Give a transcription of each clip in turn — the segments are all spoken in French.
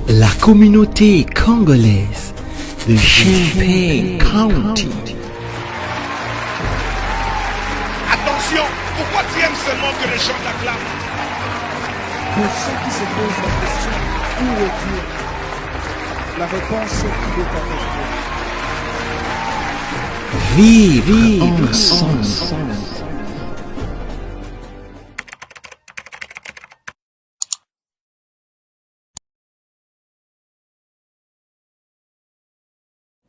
La communauté congolaise de Champaign County. Attention, pourquoi tu aimes seulement que les gens t'acclament? Pour ceux qui se posent la question, où est Dieu? La réponse, il est avec Dieu. Vive ensemble.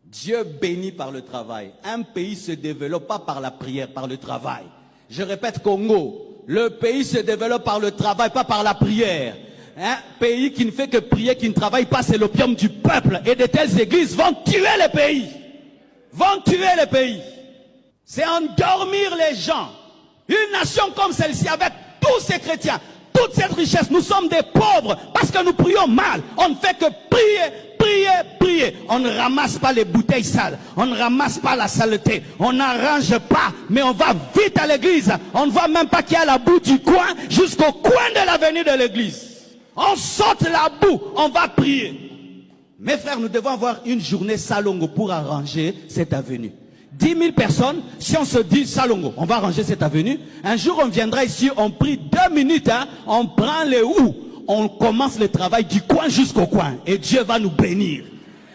Dieu bénit par le travail. Un pays se développe pas par la prière, par le travail. Je répète, Congo, le pays se développe par le travail, pas par la prière. Un pays qui ne fait que prier, qui ne travaille pas, c'est l'opium du peuple. Et de telles églises vont tuer les pays. Vont tuer les pays. C'est endormir les gens. Une nation comme celle-ci, avec tous ces chrétiens, toute cette richesse, nous sommes des pauvres parce que nous prions mal. On ne fait que prier, prier, prier. On ne ramasse pas les bouteilles sales. On ne ramasse pas la saleté. On n'arrange pas, mais on va vite à l'église. On ne voit même pas qu'il y a la boue du coin jusqu'au coin de l'avenue de l'église. On saute la boue, on va prier. Mes frères, nous devons avoir une journée Salongo pour arranger cette avenue. 10 000 personnes, si on se dit Salongo, on va arranger cette avenue. Un jour, on viendra ici, on prie 2 minutes, on prend les houes, on commence le travail du coin jusqu'au coin. Et Dieu va nous bénir.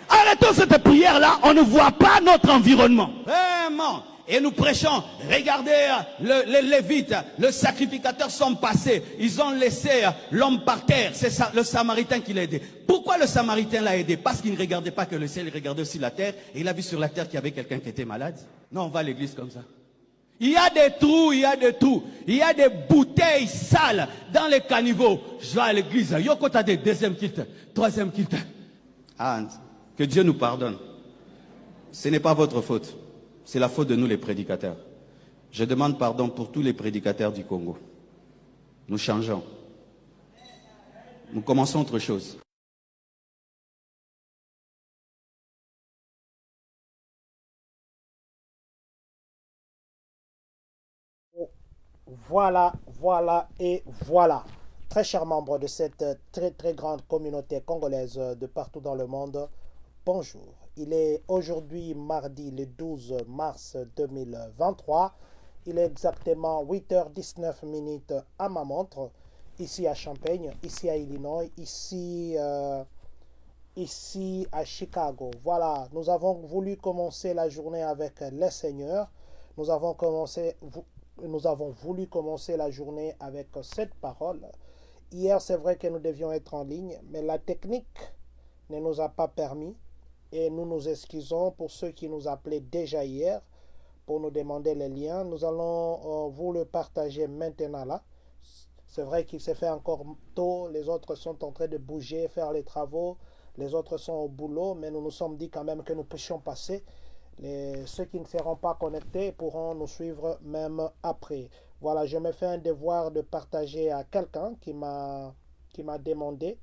Arrêtons cette prière-là, on ne voit pas notre environnement. Vraiment. Et nous prêchons, regardez, les Lévites, le sacrificateur sont passés. Ils ont laissé l'homme par terre. C'est le Samaritain qui l'a aidé. Pourquoi le Samaritain l'a aidé? Parce qu'il ne regardait pas que le ciel, il regardait aussi la terre. Et il a vu sur la terre qu'il y avait quelqu'un qui était malade. Non, on va à l'église comme ça. Il y a des trous, il y a des trous. Il y a des bouteilles sales dans les caniveaux. Je vais à l'église. Yoko t'as des deuxième kilt, troisième kilt. Ah, que Dieu nous pardonne. Ce n'est pas votre faute. C'est la faute de nous les prédicateurs. Je demande pardon pour tous les prédicateurs du Congo. Nous changeons. Nous commençons autre chose. Voilà, voilà et voilà. Très chers membres de cette très grande communauté congolaise de partout dans le monde, bonjour. Il est aujourd'hui mardi le 12 mars 2023. Il est exactement 8h19 à ma montre, ici à Champaign, ici à Illinois, ici à Chicago. Voilà, nous avons voulu commencer la journée avec les seigneurs. Nous avons voulu commencer la journée avec cette parole. Hier, c'est vrai que nous devions être en ligne, mais la technique ne nous a pas permis. Et nous nous excusons pour ceux qui nous appelaient déjà hier pour nous demander les liens. Nous allons vous le partager maintenant là. C'est vrai qu'il s'est fait encore tôt. Les autres sont en train de bouger, faire les travaux. Les autres sont au boulot. Mais nous nous sommes dit quand même que nous puissions passer. Ceux qui ne seront pas connectés pourront nous suivre même après. Voilà, je me fais un devoir de partager à quelqu'un qui m'a demandé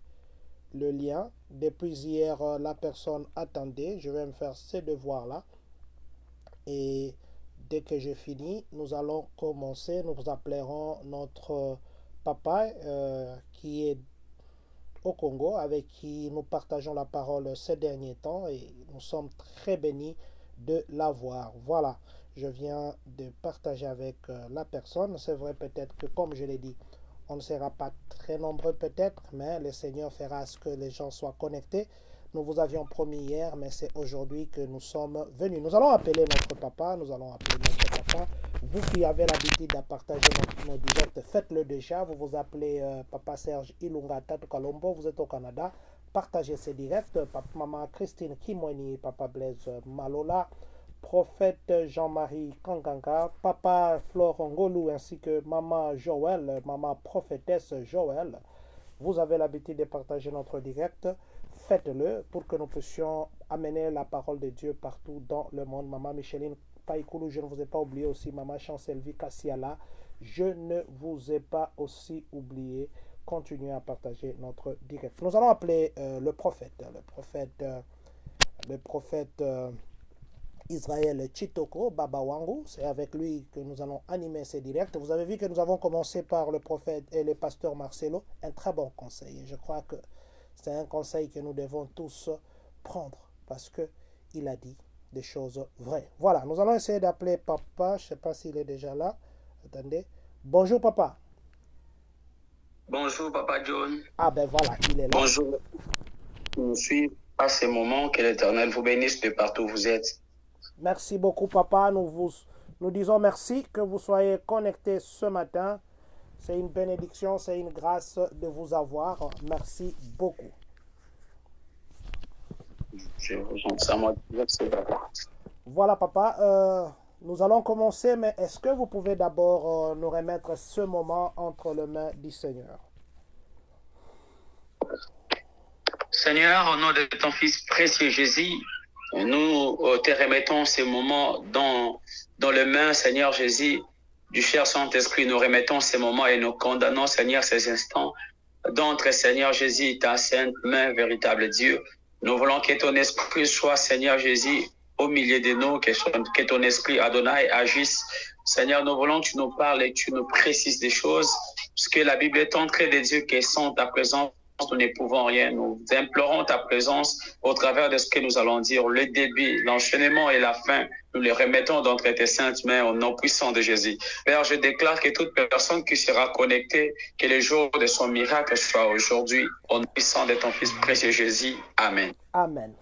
le lien. Depuis hier, la personne attendait. Je vais me faire ces devoirs-là. Et dès que j'ai fini, nous allons commencer. Nous appellerons notre papa qui est au Congo, avec qui nous partageons la parole ces derniers temps. Et nous sommes très bénis de l'avoir. Voilà, je viens de partager avec la personne. C'est vrai peut-être que, comme je l'ai dit, on ne sera pas très nombreux peut-être, mais le Seigneur fera à ce que les gens soient connectés. Nous vous avions promis hier, mais c'est aujourd'hui que nous sommes venus. Nous allons appeler notre papa, Vous qui avez l'habitude de partager nos directs, faites-le déjà. Vous vous appelez Papa Serge Ilunga Tatou Kalombo, vous êtes au Canada. Partagez ces directs. Maman Christine Kimweni, Papa Blaise Malola, Prophète Jean-Marie Kanganga, Papa Florent Ngolou ainsi que Maman Joël, Maman Prophétesse Joël. Vous avez l'habitude de partager notre direct. Faites-le pour que nous puissions amener la parole de Dieu partout dans le monde. Maman Micheline Païkoulou, je ne vous ai pas oublié aussi. Maman Chancelvi Kassiala, je ne vous ai pas aussi oublié. Continuez à partager notre direct. Nous allons appeler le prophète. Le prophète Israël Chitoko Baba Wangu. C'est avec lui que nous allons animer ces directs. Vous avez vu que nous avons commencé par le prophète et le pasteur Marcelo. Un très bon conseil. Et je crois que C'est un conseil que nous devons tous prendre parce qu'il a dit des choses vraies. Voilà, nous allons essayer d'appeler papa. Je ne sais pas s'il est déjà là. Attendez. Bonjour papa. Bonjour Papa John. Ah ben voilà, il est là. Bonjour. Nous suivons à ce moment. Que l'Éternel vous bénisse de partout où vous êtes. Merci beaucoup papa. Nous disons merci que vous soyez connectés ce matin. C'est une bénédiction, c'est une grâce de vous avoir. Merci beaucoup. Je vous en prie, moi. Voilà papa, nous allons commencer, mais est-ce que vous pouvez d'abord nous remettre ce moment entre les mains du Seigneur? Seigneur, au nom de ton Fils précieux Jésus, nous te remettons ces moments dans les mains, Seigneur Jésus, du cher Saint-Esprit. Nous remettons ces moments et nous condamnons, Seigneur, ces instants d'entre, Seigneur Jésus, ta sainte main, véritable Dieu. Nous voulons que ton esprit soit, Seigneur Jésus, au milieu de nous, que ton esprit, Adonai, agisse. Seigneur, nous voulons que tu nous parles et que tu nous précises des choses, parce que la Bible est entrée des dieux qui sont ta présence. Nous ne pouvons rien. Nous implorons ta présence au travers de ce que nous allons dire. Le début, l'enchaînement et la fin, nous les remettons d'entre tes saintes mains au nom puissant de Jésus. Père, je déclare que toute personne qui sera connectée, que le jour de son miracle soit aujourd'hui, au nom puissant de ton Fils précieux Jésus. Amen. Amen.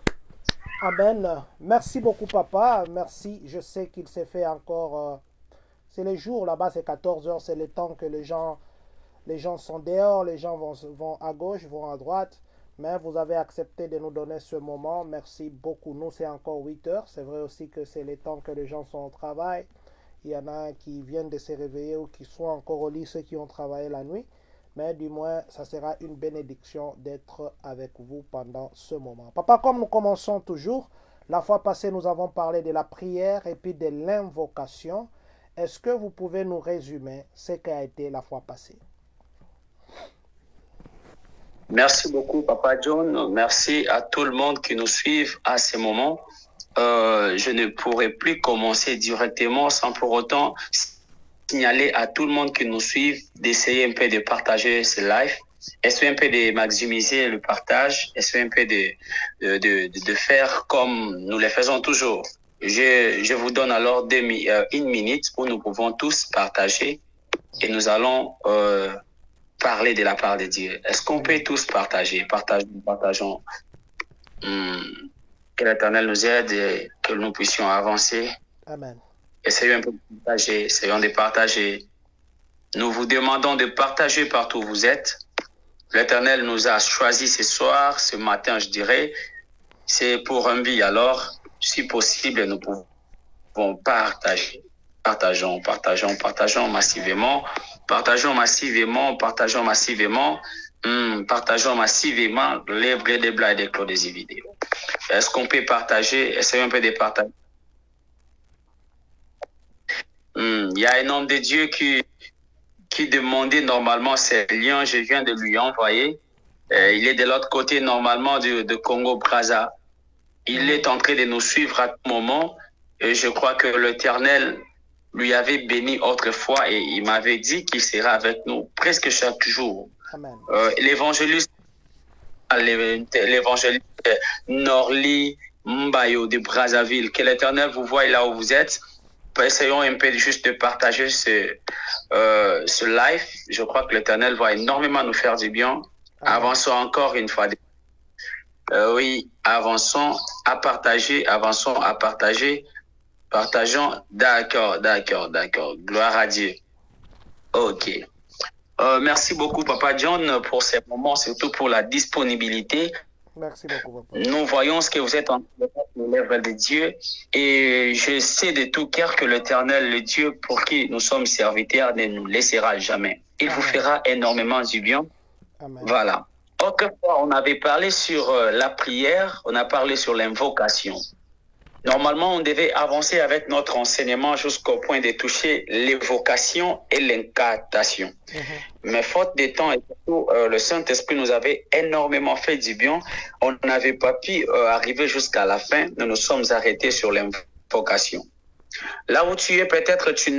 Amen. Merci beaucoup, papa. Merci. Je sais qu'il s'est fait encore... c'est les jours là-bas, c'est 14 heures, c'est le temps que les gens sont dehors, les gens vont à gauche, vont à droite. Mais vous avez accepté de nous donner ce moment. Merci beaucoup. Nous, c'est encore 8 heures. C'est vrai aussi que c'est le temps que les gens sont au travail. Il y en a qui viennent de se réveiller ou qui sont encore au lit, ceux qui ont travaillé la nuit. Mais du moins, ça sera une bénédiction d'être avec vous pendant ce moment. Papa, comme nous commençons toujours, la fois passée, nous avons parlé de la prière et puis de l'invocation. Est-ce que vous pouvez nous résumer ce qu'a été la fois passée? Merci beaucoup, Papa John. Merci à tout le monde qui nous suit à ce moment. Je ne pourrais plus commencer directement sans pour autant signaler à tout le monde qui nous suit d'essayer un peu de partager ce live, essayer un peu de maximiser le partage, essayer un peu de faire comme nous le faisons toujours. Je vous donne alors une minute où nous pouvons tous partager et nous allons parler de la part de Dieu. Est-ce qu'on peut tous partager? Partageons. Que l'Éternel nous aide et que nous puissions avancer. Amen. Essayons un peu de partager, essayons de partager. Nous vous demandons de partager partout où vous êtes. L'Éternel nous a choisi ce soir, ce matin, je dirais. C'est pour un but. Alors, si possible, nous pouvons partager. Partageons massivement. Partageons massivement les blés des blagues des clos des vidéos. Est-ce qu'on peut partager? Essayons un peu de partager. Il y a un homme de Dieu qui demandait normalement ces liens, je viens de lui envoyer. Il est de l'autre côté normalement de Congo-Brazza. Il est en train de nous suivre à tout moment. Et je crois que l'Éternel lui avait béni autrefois et il m'avait dit qu'il sera avec nous presque chaque jour. Amen. L'évangéliste Norli Mbayo de Brazzaville, que l'Éternel vous voie là où vous êtes. Essayons un peu juste de partager ce live. Je crois que l'Éternel va énormément nous faire du bien. Amen. Avançons encore une fois. Oui, avançons à partager. Partageons. D'accord. Gloire à Dieu. Ok. Merci beaucoup, Papa John, pour ces moments, surtout pour la disponibilité. Merci beaucoup, papa. Nous voyons ce que vous êtes en train de faire sur l'œuvre de Dieu et je sais de tout cœur que l'Éternel, le Dieu pour qui nous sommes serviteurs, ne nous laissera jamais. Il Amen. Vous fera énormément du bien. Amen. Voilà. Autrefois, on avait parlé sur la prière, on a parlé sur l'invocation. Normalement, on devait avancer avec notre enseignement jusqu'au point de toucher l'évocation et l'incantation. Mais faute de temps et surtout, le Saint-Esprit nous avait énormément fait du bien. On n'avait pas pu arriver jusqu'à la fin. Nous nous sommes arrêtés sur l'invocation. Là où tu es, peut-être tu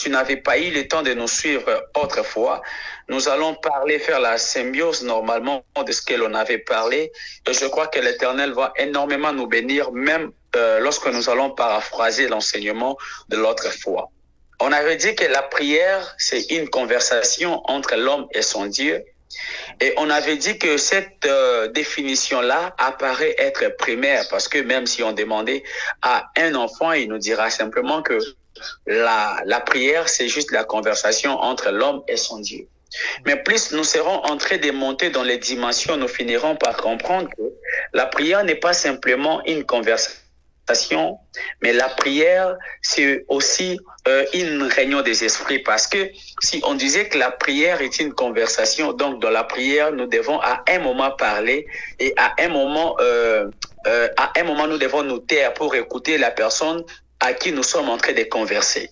n'avais pas eu le temps de nous suivre autrefois. Nous allons parler, faire la symbiose normalement de ce que l'on avait parlé. Et je crois que l'Éternel va énormément nous bénir, même lorsque nous allons paraphraser l'enseignement de l'autre fois. On avait dit que la prière, c'est une conversation entre l'homme et son Dieu. Et on avait dit que cette définition-là apparaît être primaire parce que même si on demandait à un enfant, il nous dira simplement que la prière, c'est juste la conversation entre l'homme et son Dieu. Mais plus nous serons en train de monter dans les dimensions, nous finirons par comprendre que la prière n'est pas simplement une conversation, mais la prière, c'est aussi une réunion des esprits parce que si on disait que la prière est une conversation, donc dans la prière, nous devons à un moment parler et à un moment nous devons nous taire pour écouter la personne à qui nous sommes en train de converser.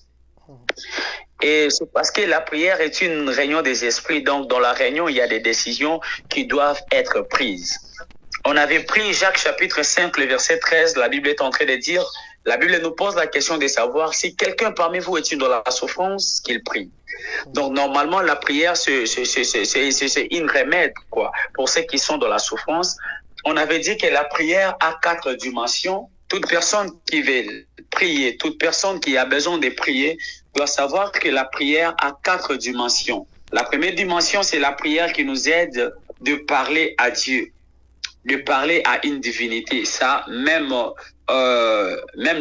Et c'est parce que la prière est une réunion des esprits, donc dans la réunion, il y a des décisions qui doivent être prises. On avait pris Jacques chapitre 5, le verset 13, la Bible est en train de dire, la Bible nous pose la question de savoir si quelqu'un parmi vous est dans la souffrance, qu'il prie. Donc normalement, la prière, c'est une remède quoi, pour ceux qui sont dans la souffrance. On avait dit que la prière a 4 dimensions. Toute personne qui veut prier, toute personne qui a besoin de prier, doit savoir que la prière a 4 dimensions. La première dimension, c'est la prière qui nous aide de parler à Dieu, de parler à une divinité. Ça, même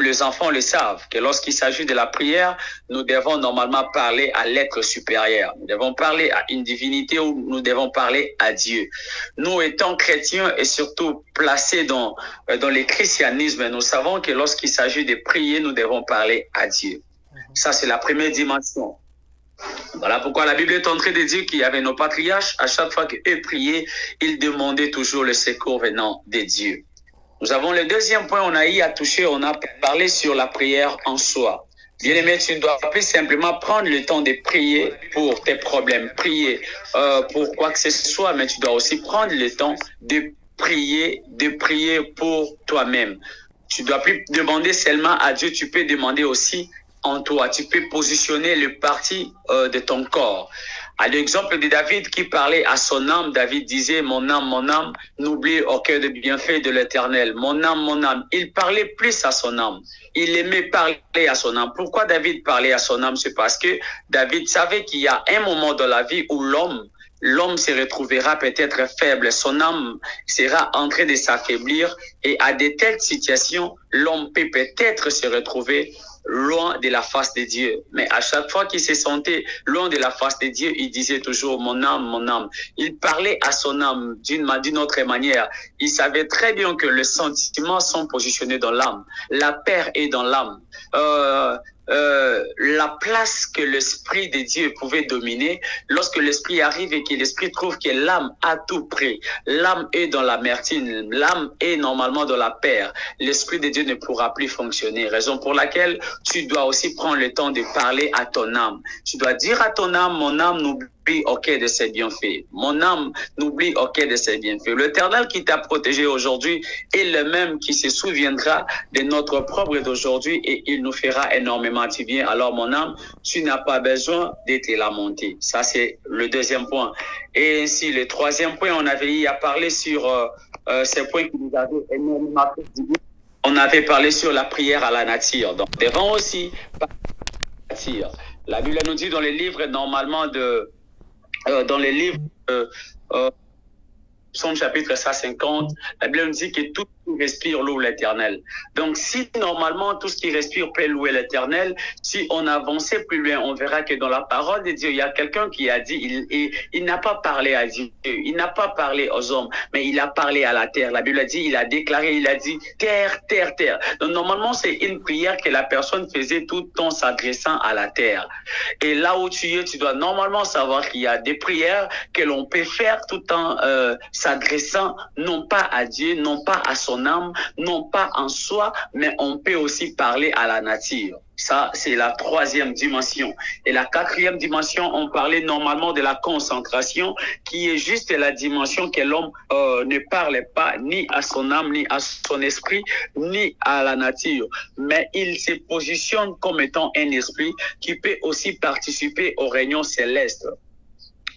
les enfants le savent, que lorsqu'il s'agit de la prière, nous devons normalement parler à l'être supérieur. Nous devons parler à une divinité ou nous devons parler à Dieu. Nous, étant chrétiens et surtout placés dans le christianisme, nous savons que lorsqu'il s'agit de prier, nous devons parler à Dieu. Ça, c'est la première dimension. Voilà pourquoi la Bible est en train de dire qu'il y avait nos patriarches, à chaque fois qu'eux priaient, ils demandaient toujours le secours venant de Dieu. Nous avons le deuxième point, on a eu à toucher, on a parlé sur la prière en soi. Bien-aimé, tu ne dois pas simplement prendre le temps de prier pour tes problèmes, prier pour quoi que ce soit, mais tu dois aussi prendre le temps de prier pour toi-même. Tu ne dois plus demander seulement à Dieu, tu peux demander aussi en toi. Tu peux positionner le parti de ton corps. À l'exemple de David qui parlait à son âme, David disait, mon âme, n'oublie aucun des bienfaits de l'Éternel. Mon âme. Il parlait plus à son âme. Il aimait parler à son âme. Pourquoi David parlait à son âme? C'est parce que David savait qu'il y a un moment dans la vie où l'homme se retrouvera peut-être faible, son âme sera en train de s'affaiblir et à de telles situations, l'homme peut peut-être se retrouver loin de la face de Dieu. Mais à chaque fois qu'il se sentait loin de la face de Dieu, il disait toujours mon âme. Il parlait à son âme d'une autre manière. Il savait très bien que les sentiments sont positionnés dans l'âme. La paix est dans l'âme. La place que l'Esprit de Dieu pouvait dominer, lorsque l'Esprit arrive et que l'Esprit trouve que l'âme a tout pris, l'âme est dans l'amertume, l'âme est normalement dans la paix, l'Esprit de Dieu ne pourra plus fonctionner. Raison pour laquelle tu dois aussi prendre le temps de parler à ton âme. Tu dois dire à ton âme, mon âme n'oublie aucun de ses bienfaits. Mon âme n'oublie aucun de ses bienfaits. L'Éternel qui t'a protégé aujourd'hui est le même qui se souviendra de notre propre d'aujourd'hui et il nous fera énormément du bien. Alors mon âme, tu n'as pas besoin de te lamenter. Ça c'est le deuxième point. Et ainsi le troisième point, on avait eu à parler sur ces points qui nous avaient énormément fait du bien. On avait parlé sur la prière à la nature. Donc devant aussi parler à la nature. La Bible nous dit dans les livres normalement dans les livres Psaume chapitre 150, la Bible nous dit que tout qui respire loue l'Éternel. Donc, si normalement tout ce qui respire peut louer l'Éternel, si on avançait plus loin, on verra que dans la parole de Dieu, il y a quelqu'un qui a dit, il n'a pas parlé à Dieu, il n'a pas parlé aux hommes, mais il a parlé à la terre. La Bible a dit, il a déclaré, il a dit, terre, terre, terre. Donc, normalement, c'est une prière que la personne faisait tout en s'adressant à la terre. Et là où tu es, tu dois normalement savoir qu'il y a des prières que l'on peut faire tout en s'adressant non pas à Dieu, non pas à son son âme, non pas en soi, mais on peut aussi parler à la nature. Ça, c'est la troisième dimension. Et la quatrième dimension, on parlait normalement de la concentration, qui est juste la dimension que l'homme ne parle pas ni à son âme, ni à son esprit, ni à la nature. Mais il se positionne comme étant un esprit qui peut aussi participer aux réunions célestes.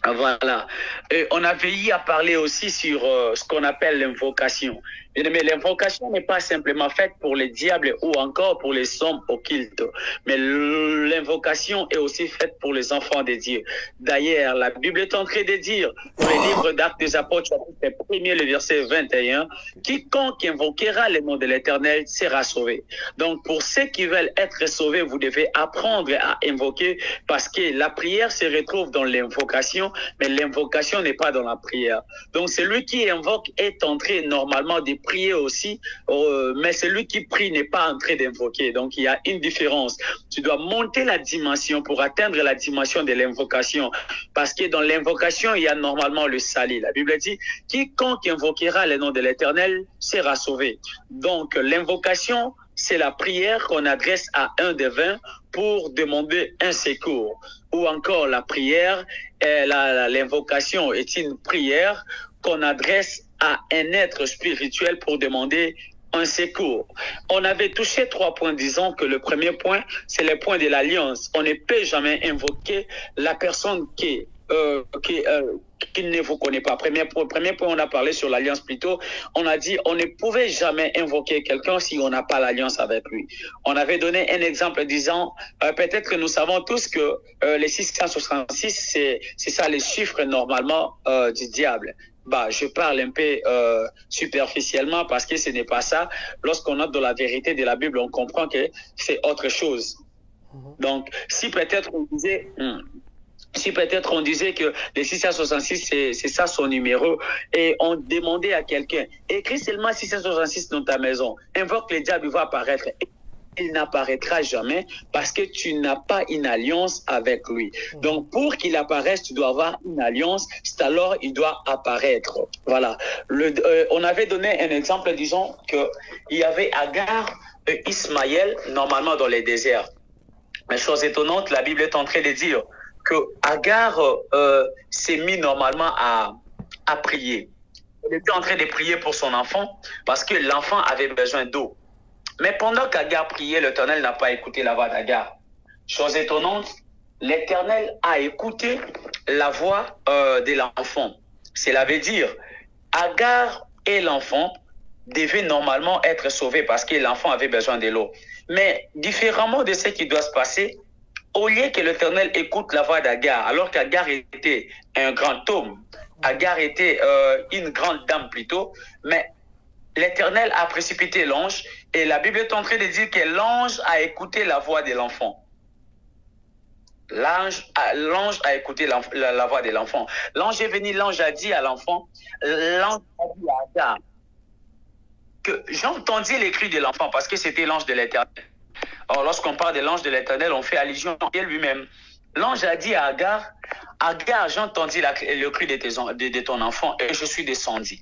Voilà. Et on a veillé à parler aussi sur ce qu'on appelle l'invocation. Mais l'invocation n'est pas simplement faite pour les diables ou encore pour les hommes occultes. Mais l'invocation est aussi faite pour les enfants de Dieu. D'ailleurs, la Bible est en train de dire, dans le livre d'Actes des Apôtres, chapitre 1er, le verset 21, « Quiconque invoquera le nom de l'Éternel sera sauvé. » Donc, pour ceux qui veulent être sauvés, vous devez apprendre à invoquer parce que la prière se retrouve dans l'invocation, mais l'invocation n'est pas dans la prière. Donc, celui qui invoque est en train normalement de prier aussi, mais celui qui prie n'est pas en train d'invoquer. Donc, il y a une différence. Tu dois monter la dimension pour atteindre la dimension de l'invocation. Parce que dans l'invocation, il y a normalement le salut. La Bible dit, quiconque invoquera le nom de l'Éternel sera sauvé. Donc, l'invocation, c'est la prière qu'on adresse à un devin pour demander un secours. Ou encore la prière, l'invocation est une prière qu'on adresse à un être spirituel pour demander un secours. On avait touché 3 points, disons que le premier point, c'est le point de l'alliance. On ne peut jamais invoquer la personne qui ne vous connaît pas. Premier point, on a parlé sur l'alliance plutôt. On a dit on ne pouvait jamais invoquer quelqu'un si on n'a pas l'alliance avec lui. On avait donné un exemple disant, peut-être que nous savons tous que les 666, c'est ça les chiffres normalement du diable. Je parle un peu superficiellement parce que ce n'est pas ça. Lorsqu'on entre dans la vérité de la Bible, on comprend que c'est autre chose. Donc, si peut-être on disait que les 666, c'est ça son numéro, et on demandait à quelqu'un, écris seulement 666 dans ta maison, invoque le diable, il va apparaître. Il n'apparaîtra jamais parce que tu n'as pas une alliance avec lui. Donc, pour qu'il apparaisse, tu dois avoir une alliance, c'est alors il doit apparaître. Voilà. On avait donné un exemple, disons qu'il y avait Agar et Ismaël, normalement dans les déserts. Mais chose étonnante, la Bible est en train de dire que Agar s'est mis normalement à prier. Elle était en train de prier pour son enfant parce que l'enfant avait besoin d'eau. Mais pendant qu'Agar priait, l'Éternel n'a pas écouté la voix d'Agar. Chose étonnante, l'Éternel a écouté la voix de l'enfant. Cela veut dire, Agar et l'enfant devaient normalement être sauvés parce que l'enfant avait besoin de l'eau. Mais différemment de ce qui doit se passer, au lieu que l'Éternel écoute la voix d'Agar, alors qu'Agar était un grand homme, Agar était une grande dame plutôt, mais l'Éternel a précipité l'ange et la Bible est en train de dire que l'ange a écouté la voix de l'enfant. L'ange a écouté la voix de l'enfant. L'ange est venu, l'ange a dit à l'enfant, l'ange a dit à Agar, que j'entendis les cris de l'enfant parce que c'était l'ange de l'Éternel. Or, lorsqu'on parle de l'ange de l'Éternel, on fait allusion à lui-même. L'ange a dit à Agar, Agar, j'entendis le cri de ton enfant et je suis descendu.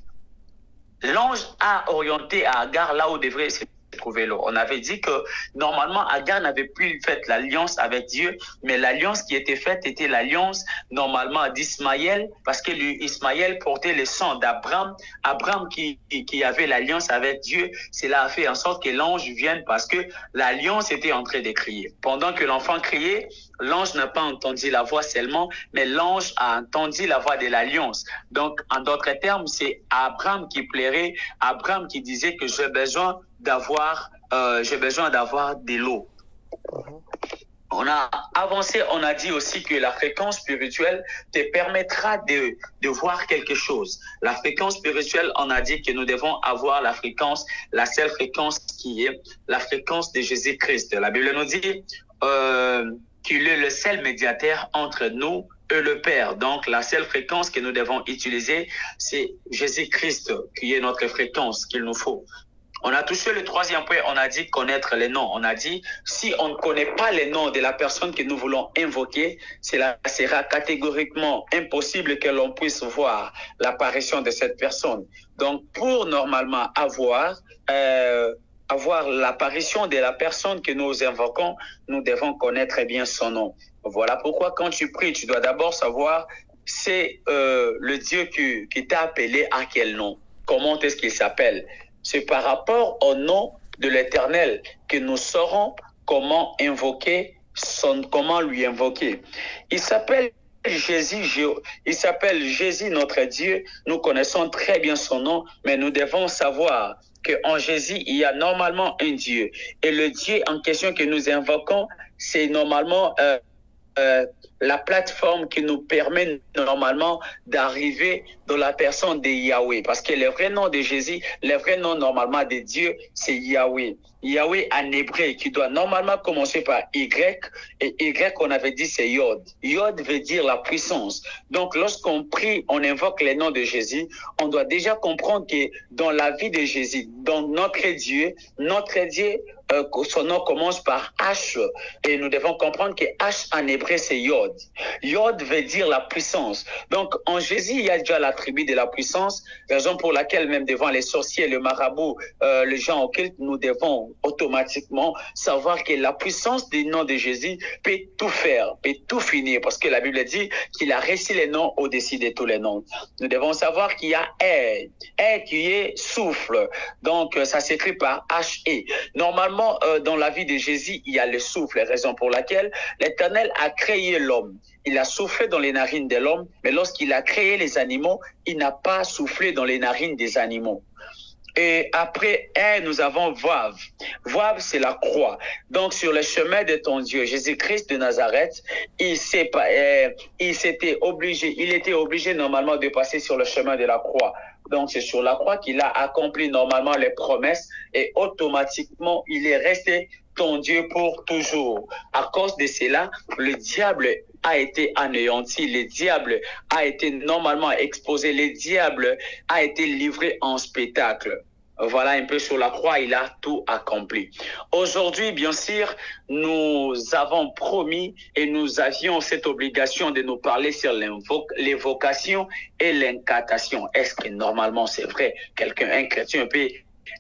L'ange a orienté à Agar là où devrait se trouver l'eau. On avait dit que normalement Agar n'avait plus fait l'alliance avec Dieu, mais l'alliance qui était faite était l'alliance normalement d'Ismaël, parce que Ismaël portait le sang d'Abraham. Abraham qui avait l'alliance avec Dieu, cela a fait en sorte que l'ange vienne parce que l'alliance était en train de crier. Pendant que l'enfant criait, l'ange n'a pas entendu la voix seulement, mais l'ange a entendu la voix de l'alliance. Donc, en d'autres termes, c'est Abraham qui plairait, Abraham qui disait que j'ai besoin d'avoir de l'eau. On a avancé, on a dit aussi que la fréquence spirituelle te permettra de voir quelque chose. La fréquence spirituelle, on a dit que nous devons avoir la seule fréquence qui est la fréquence de Jésus-Christ. La Bible nous dit qu'il est le seul médiateur entre nous et le Père. Donc, la seule fréquence que nous devons utiliser, c'est Jésus-Christ, qui est notre fréquence qu'il nous faut. On a touché le troisième point, on a dit connaître les noms. On a dit, si on ne connaît pas les noms de la personne que nous voulons invoquer, cela sera catégoriquement impossible que l'on puisse voir l'apparition de cette personne. Donc, pour normalement avoir l'apparition de la personne que nous invoquons, nous devons connaître bien son nom. Voilà pourquoi quand tu pries, tu dois d'abord savoir c'est le Dieu qui t'a appelé à quel nom. Comment est-ce qu'il s'appelle? C'est par rapport au nom de l'Éternel que nous saurons comment comment lui invoquer. Il s'appelle Jésus notre Dieu. Nous connaissons très bien son nom, mais nous devons savoir qu'en Jésus, il y a normalement un Dieu. Et le Dieu en question que nous invoquons, c'est normalement la plateforme qui nous permet normalement d'arriver dans la personne de Yahweh. Parce que le vrai nom de Jésus, le vrai nom normalement de Dieu, c'est Yahweh. Yahweh en hébreu qui doit normalement commencer par Y, et Y on avait dit c'est Yod. Yod veut dire la puissance. Donc lorsqu'on prie, on invoque le nom de Jésus, on doit déjà comprendre que dans la vie de Jésus, dans notre Dieu, son nom commence par H, et nous devons comprendre que H en hébreu c'est Yod. Yod veut dire la puissance. Donc en Jésus, il y a déjà l'attribut de la puissance, raison pour laquelle même devant les sorciers, le marabout, les gens occultes, nous devons automatiquement savoir que la puissance du nom de Jésus peut tout faire, peut tout finir, parce que la Bible dit qu'il a réussi les noms au-dessus de tous les noms. Nous devons savoir qu'il y a air qui est souffle, donc ça s'écrit par H-E. Normalement, dans la vie de Jésus, il y a le souffle, raison pour laquelle l'Éternel a créé l'homme. Il a soufflé dans les narines de l'homme, mais lorsqu'il a créé les animaux, il n'a pas soufflé dans les narines des animaux. Et après, nous avons Vav. Vav, c'est la croix. Donc, sur le chemin de ton Dieu, Jésus-Christ de Nazareth, il était obligé normalement de passer sur le chemin de la croix. Donc, c'est sur la croix qu'il a accompli normalement les promesses et automatiquement, il est resté ton Dieu pour toujours. À cause de cela, le diable a été anéanti, le diable a été normalement exposé, le diable a été livré en spectacle. Voilà un peu sur la croix, il a tout accompli. Aujourd'hui, bien sûr, nous avons promis et nous avions cette obligation de nous parler sur l'évocation et l'incantation. Est-ce que normalement c'est vrai, un chrétien peut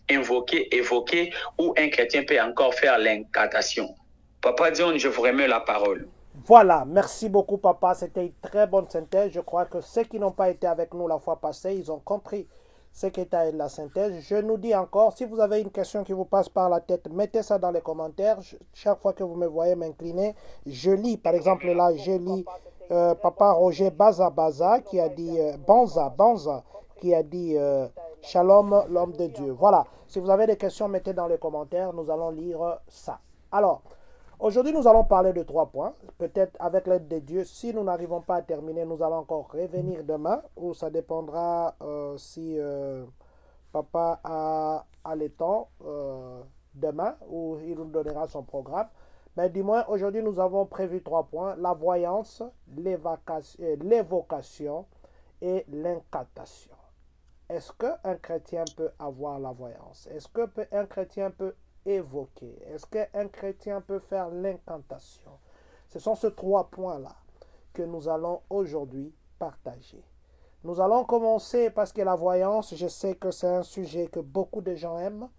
évoquer, ou un chrétien peut encore faire l'incantation? Papa John, je vous remets la parole. Voilà, merci beaucoup papa, c'était une très bonne synthèse. Je crois que ceux qui n'ont pas été avec nous la fois passée, ils ont compris ce qu'était la synthèse. Je nous dis encore, si vous avez une question qui vous passe par la tête, mettez ça dans les commentaires. Chaque fois que vous me voyez m'incliner, je lis. Par exemple là, je lis papa Roger Baza qui a dit Banza qui a dit Shalom l'homme de Dieu. Voilà, si vous avez des questions, mettez dans les commentaires, nous allons lire ça. Alors, aujourd'hui, nous allons parler de 3 points. Peut-être avec l'aide de Dieu, si nous n'arrivons pas à terminer, nous allons encore revenir demain, ou ça dépendra si papa a le temps demain, ou il nous donnera son programme. Mais du moins, aujourd'hui, nous avons prévu 3 points. La voyance, l'évocation et l'incantation. Est-ce qu'un chrétien peut avoir la voyance? Est-ce qu'un chrétien peut évoquer? Est-ce qu'un chrétien peut faire l'incantation? Ce sont ces 3 points-là que nous allons aujourd'hui partager. Nous allons commencer parce que la voyance, je sais que c'est un sujet que beaucoup de gens aiment.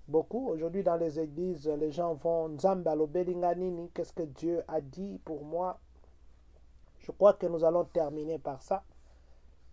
Beaucoup. Aujourd'hui, dans les églises, les gens vont Nzambalo Belinganini, qu'est-ce que Dieu a dit pour moi? Je crois que nous allons terminer par ça.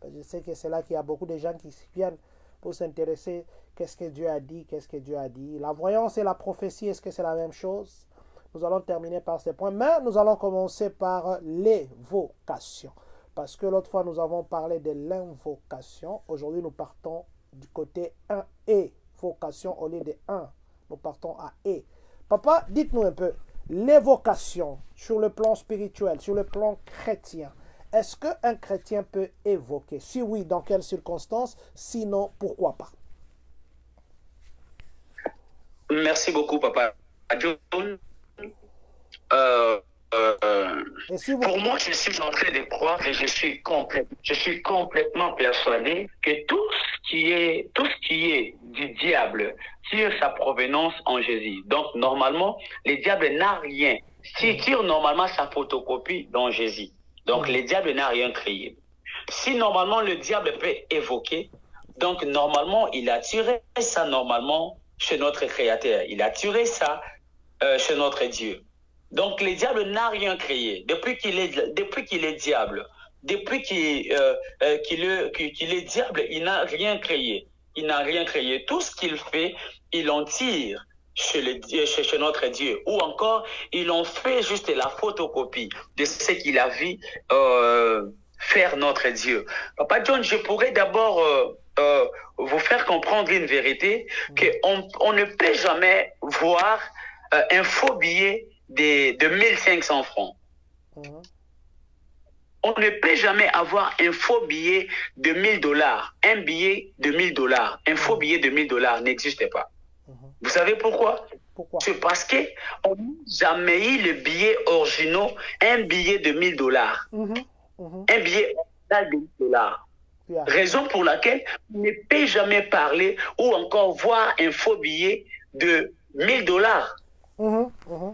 Je sais que c'est là qu'il y a beaucoup de gens qui viennent pour s'intéresser. Qu'est-ce que Dieu a dit? Qu'est-ce que Dieu a dit? La voyance et la prophétie, est-ce que c'est la même chose? Nous allons terminer par ces points. Mais nous allons commencer par l'évocation. Parce que l'autre fois, nous avons parlé de l'invocation. Aujourd'hui, nous partons du côté 1 et vocation au lieu de 1. Nous partons à et. Papa, dites-nous un peu. L'évocation sur le plan spirituel, sur le plan chrétien. Est-ce qu'un chrétien peut évoquer? Si oui, dans quelles circonstances? Sinon, pourquoi pas? Merci beaucoup, Papa John. Et si vous... Pour moi, je suis en train de croire et je suis complètement persuadé que tout ce qui est du diable tire sa provenance en Jésus. Donc, normalement, le diable n'a rien. S'il tire normalement sa photocopie dans Jésus. Donc, le diable n'a rien créé. Si normalement le diable peut évoquer, donc normalement, il a tiré ça normalement chez notre Créateur. Il a tiré ça chez notre Dieu. Donc, le diable n'a rien créé. Depuis qu'il est diable, depuis qu'il est diable, il n'a rien créé. Il n'a rien créé. Tout ce qu'il fait, il en tire chez notre Dieu. Ou encore, il en fait juste la photocopie de ce qu'il a vu faire notre Dieu. Papa John, je pourrais d'abord vous faire comprendre une vérité, qu'on ne peut jamais voir un faux billet de 1500 francs. On ne peut jamais avoir un faux billet de $1000. Un billet de $1000, un faux billet de $1000 n'existe pas. Vous savez pourquoi? C'est parce qu'on n'a jamais eu le billet original, un billet de $1000. Un billet original de $1000. Raison pour laquelle on ne peut jamais parler ou encore voir un faux billet de $1000.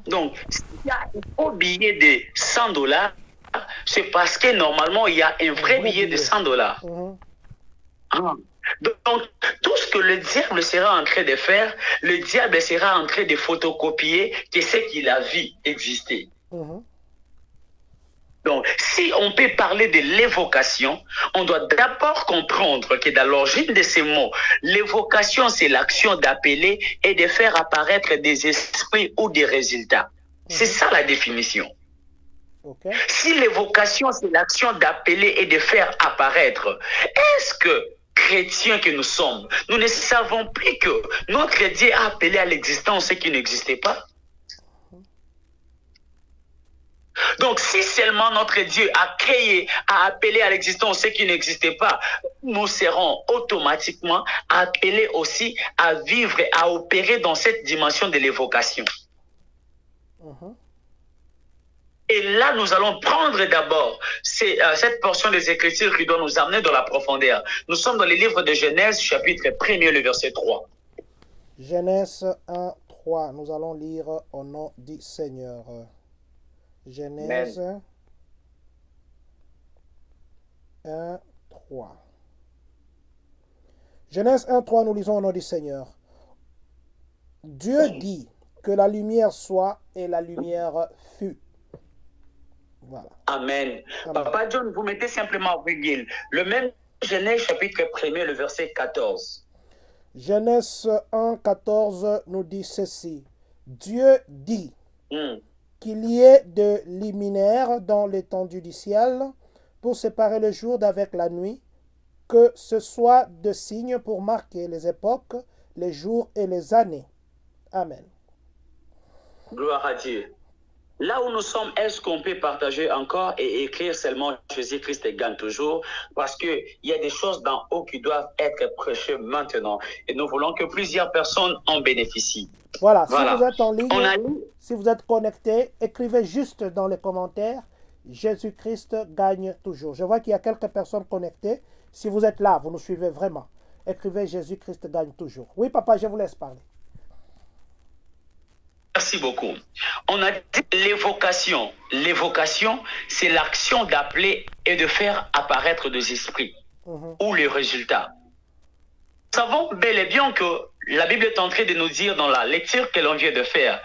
Donc, s'il y a un faux billet de $100, c'est parce que normalement, il y a un vrai billet de $100. Donc, tout ce que le diable sera en train de faire, le diable sera en train de photocopier que ce qu'il a vu exister. Donc, si on peut parler de l'évocation, on doit d'abord comprendre que dans l'origine de ces mots, l'évocation, c'est l'action d'appeler et de faire apparaître des esprits ou des résultats. C'est ça la définition. Si l'évocation, c'est l'action d'appeler et de faire apparaître, est-ce que, chrétiens que nous sommes, nous ne savons plus que notre Dieu a appelé à l'existence ce qui n'existait pas? Donc, si seulement notre Dieu a créé, a appelé à l'existence ce qui n'existait pas, nous serons automatiquement appelés aussi à vivre, à opérer dans cette dimension de l'évocation. Et là, nous allons prendre d'abord cette portion des Écritures qui doit nous amener dans la profondeur. Nous sommes dans le livre de Genèse, chapitre 1er, le verset 3. Genèse 1, 3. Nous allons lire au nom du Seigneur. Genèse 1, 3. Genèse 1, 3, nous lisons au nom du Seigneur. Dieu dit que la lumière soit et la lumière fut. Voilà. Amen. Papa John, vous mettez simplement virgule. Le même Genèse chapitre 1er, le verset 14. Genèse 1, 14 nous dit ceci. Dieu dit qu'il y ait de luminaires dans l'étendue du ciel pour séparer le jour d'avec la nuit, que ce soit de signes pour marquer les époques, les jours et les années. Amen. Gloire à Dieu. Là où nous sommes, est-ce qu'on peut partager encore et écrire seulement Jésus-Christ gagne toujours? Parce qu'il y a des choses d'en haut qui doivent être prêchées maintenant. Et nous voulons que plusieurs personnes en bénéficient. Voilà. Si vous êtes en ligne, si vous êtes connecté, écrivez juste dans les commentaires Jésus-Christ gagne toujours. Je vois qu'il y a quelques personnes connectées. Si vous êtes là, vous nous suivez vraiment. Écrivez Jésus-Christ gagne toujours. Oui, papa, je vous laisse parler. Merci beaucoup. On a dit l'évocation. L'évocation, c'est l'action d'appeler et de faire apparaître des esprits ou les résultats. Nous savons bel et bien que la Bible est en train de nous dire dans la lecture que l'on vient de faire,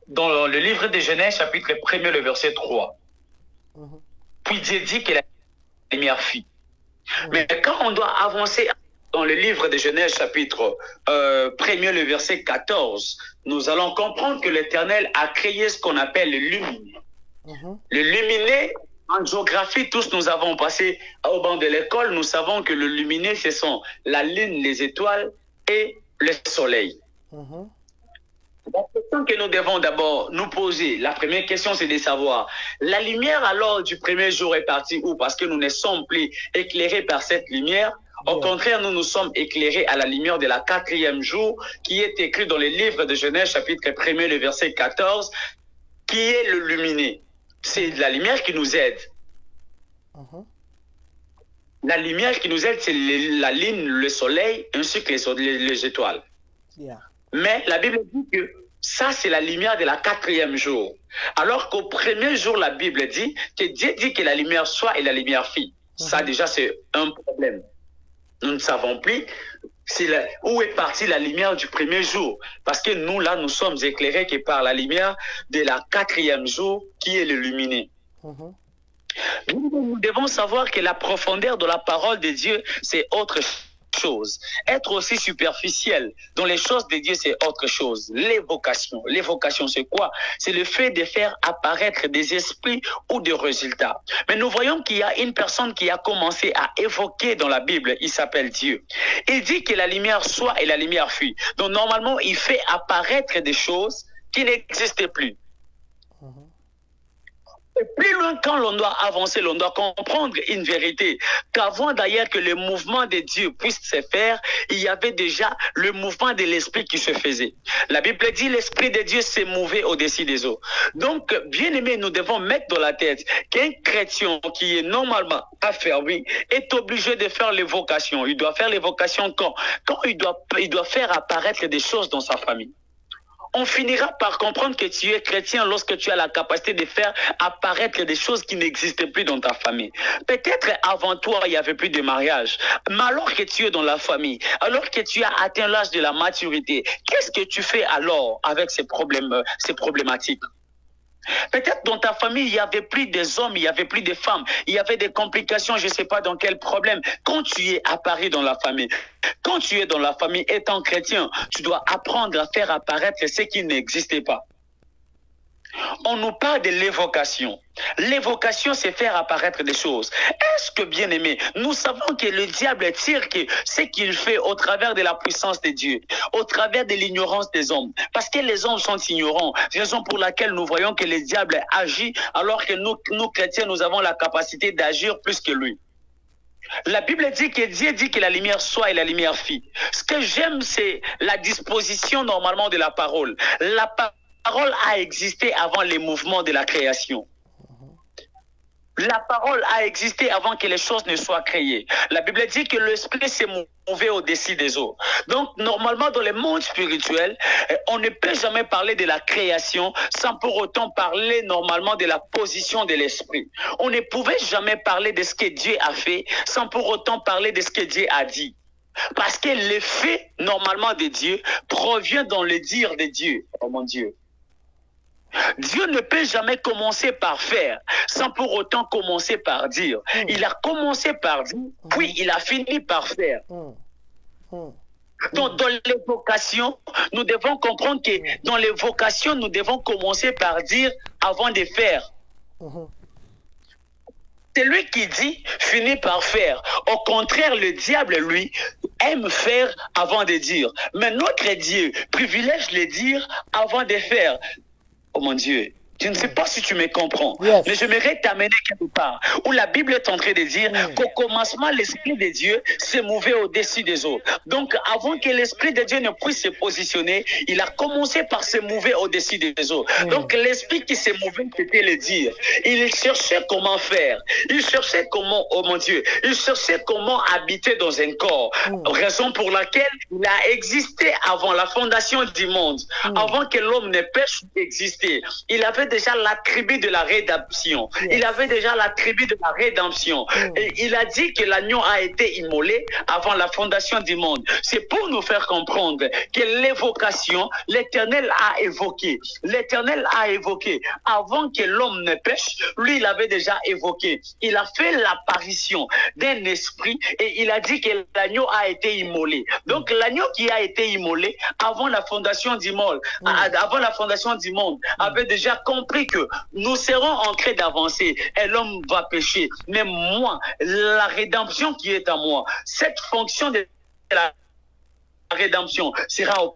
dans le livre de Genèse, chapitre 1er, le verset 3. Puis Dieu dit que la lumière fut. Mais quand on doit avancer dans le livre de Genèse, chapitre 1er, le verset 14, nous allons comprendre que l'Éternel a créé ce qu'on appelle le luminé. Le luminé, en géographie, tous nous avons passé au banc de l'école, nous savons que le luminé, ce sont la lune, les étoiles et le soleil. La question que nous devons d'abord nous poser, la première question, c'est de savoir, la lumière alors du premier jour est partie où? Parce que nous ne sommes plus éclairés par cette lumière. Au contraire, nous nous sommes éclairés à la lumière de la 4e jour, qui est écrit dans le livre de Genèse, chapitre 1er, le verset 14, qui est le luminé. c'est la lumière qui nous aide. La lumière qui nous aide, c'est la lune, le soleil, ainsi que les étoiles. Yeah. Mais la Bible dit que ça, c'est la lumière de la 4e jour. Alors qu'au 1er jour, la Bible dit que Dieu dit que la lumière soit et la lumière fit. Ça, déjà, c'est un problème. Nous ne savons plus où est partie la lumière du 1er jour. Parce que nous, là, nous sommes éclairés que par la lumière de la 4e jour qui est illuminée. Nous devons savoir que la profondeur de la parole de Dieu, c'est autre chose. Être aussi superficiel dans les choses de Dieu, c'est autre chose. L'évocation. L'évocation, c'est quoi? C'est le fait de faire apparaître des esprits ou des résultats. Mais nous voyons qu'il y a une personne qui a commencé à évoquer dans la Bible, il s'appelle Dieu. Il dit que la lumière soit et la lumière fuit. Donc normalement, il fait apparaître des choses qui n'existaient plus. Et plus loin, quand l'on doit avancer, l'on doit comprendre une vérité. Qu'avant d'ailleurs que le mouvement de Dieu puisse se faire, il y avait déjà le mouvement de l'esprit qui se faisait. La Bible dit l'esprit de Dieu s'est mouvé au-dessus des eaux. Donc, bien aimé, nous devons mettre dans la tête qu'un chrétien qui est normalement affermi est obligé de faire l'évocation. Il doit faire l'évocation quand il doit faire apparaître des choses dans sa famille. On finira par comprendre que tu es chrétien lorsque tu as la capacité de faire apparaître des choses qui n'existaient plus dans ta famille. Peut-être avant toi, il n'y avait plus de mariage. Mais alors que tu es dans la famille, alors que tu as atteint l'âge de la maturité, qu'est-ce que tu fais alors avec ces problématiques? Peut-être dans ta famille, il n'y avait plus des hommes, il n'y avait plus de femmes, il y avait des complications, je ne sais pas dans quel problème. Quand tu es apparu dans la famille, quand tu es dans la famille étant chrétien, tu dois apprendre à faire apparaître ce qui n'existait pas. On nous parle de l'évocation. L'évocation, c'est faire apparaître des choses. Est-ce que, bien aimé, nous savons que le diable tire ce qu'il fait au travers de la puissance de Dieu, au travers de l'ignorance des hommes. Parce que les hommes sont ignorants. Raison pour laquelle nous voyons que le diable agit alors que nous chrétiens, nous avons la capacité d'agir plus que lui. La Bible dit que Dieu dit que la lumière soit et la lumière fit. Ce que j'aime, c'est la disposition normalement de la parole. La parole a existé avant les mouvements de la création. La parole a existé avant que les choses ne soient créées. La Bible dit que l'esprit s'est mouvé au-dessus des eaux. Donc, normalement, dans le monde spirituel, on ne peut jamais parler de la création sans pour autant parler normalement de la position de l'esprit. On ne pouvait jamais parler de ce que Dieu a fait sans pour autant parler de ce que Dieu a dit. Parce que l'effet, normalement, de Dieu provient dans le dire de Dieu. Oh mon Dieu. Dieu ne peut jamais commencer par faire sans pour autant commencer par dire. Il a commencé par dire, puis il a fini par faire. Donc, dans l'évocation, nous devons comprendre que dans l'évocation, nous devons commencer par dire avant de faire. Celui qui dit finit par faire. Au contraire, le diable, lui, aime faire avant de dire. Mais notre Dieu privilège le dire avant de faire. Oh mon Dieu, je ne sais pas si tu me comprends, mais j'aimerais t'amener quelque part où la Bible est en train de dire qu'au commencement, l'Esprit de Dieu s'est mouvé au-dessus des eaux. Donc, avant que l'Esprit de Dieu ne puisse se positionner, il a commencé par se mouver au-dessus des eaux. Donc, l'Esprit qui s'est mouvé, c'était le dire. Il cherchait comment faire. Il cherchait comment, oh mon Dieu, il cherchait comment habiter dans un corps. Raison pour laquelle il a existé avant la fondation du monde, avant que l'homme ne puisse exister. Il avait déjà l'attribut de la rédemption. Il avait déjà l'attribut de la rédemption. Et il a dit que l'agneau a été immolé avant la fondation du monde. C'est pour nous faire comprendre que l'évocation, l'Éternel a évoqué. L'Éternel a évoqué. Avant que l'homme ne pêche, lui, il avait déjà évoqué. Il a fait l'apparition d'un esprit et il a dit que l'agneau a été immolé. Donc, l'agneau qui a été immolé avant la fondation du monde, avait déjà compris que nous serons en train d'avancer et l'homme va pécher. Mais moi, la rédemption qui est en moi, cette fonction de la rédemption sera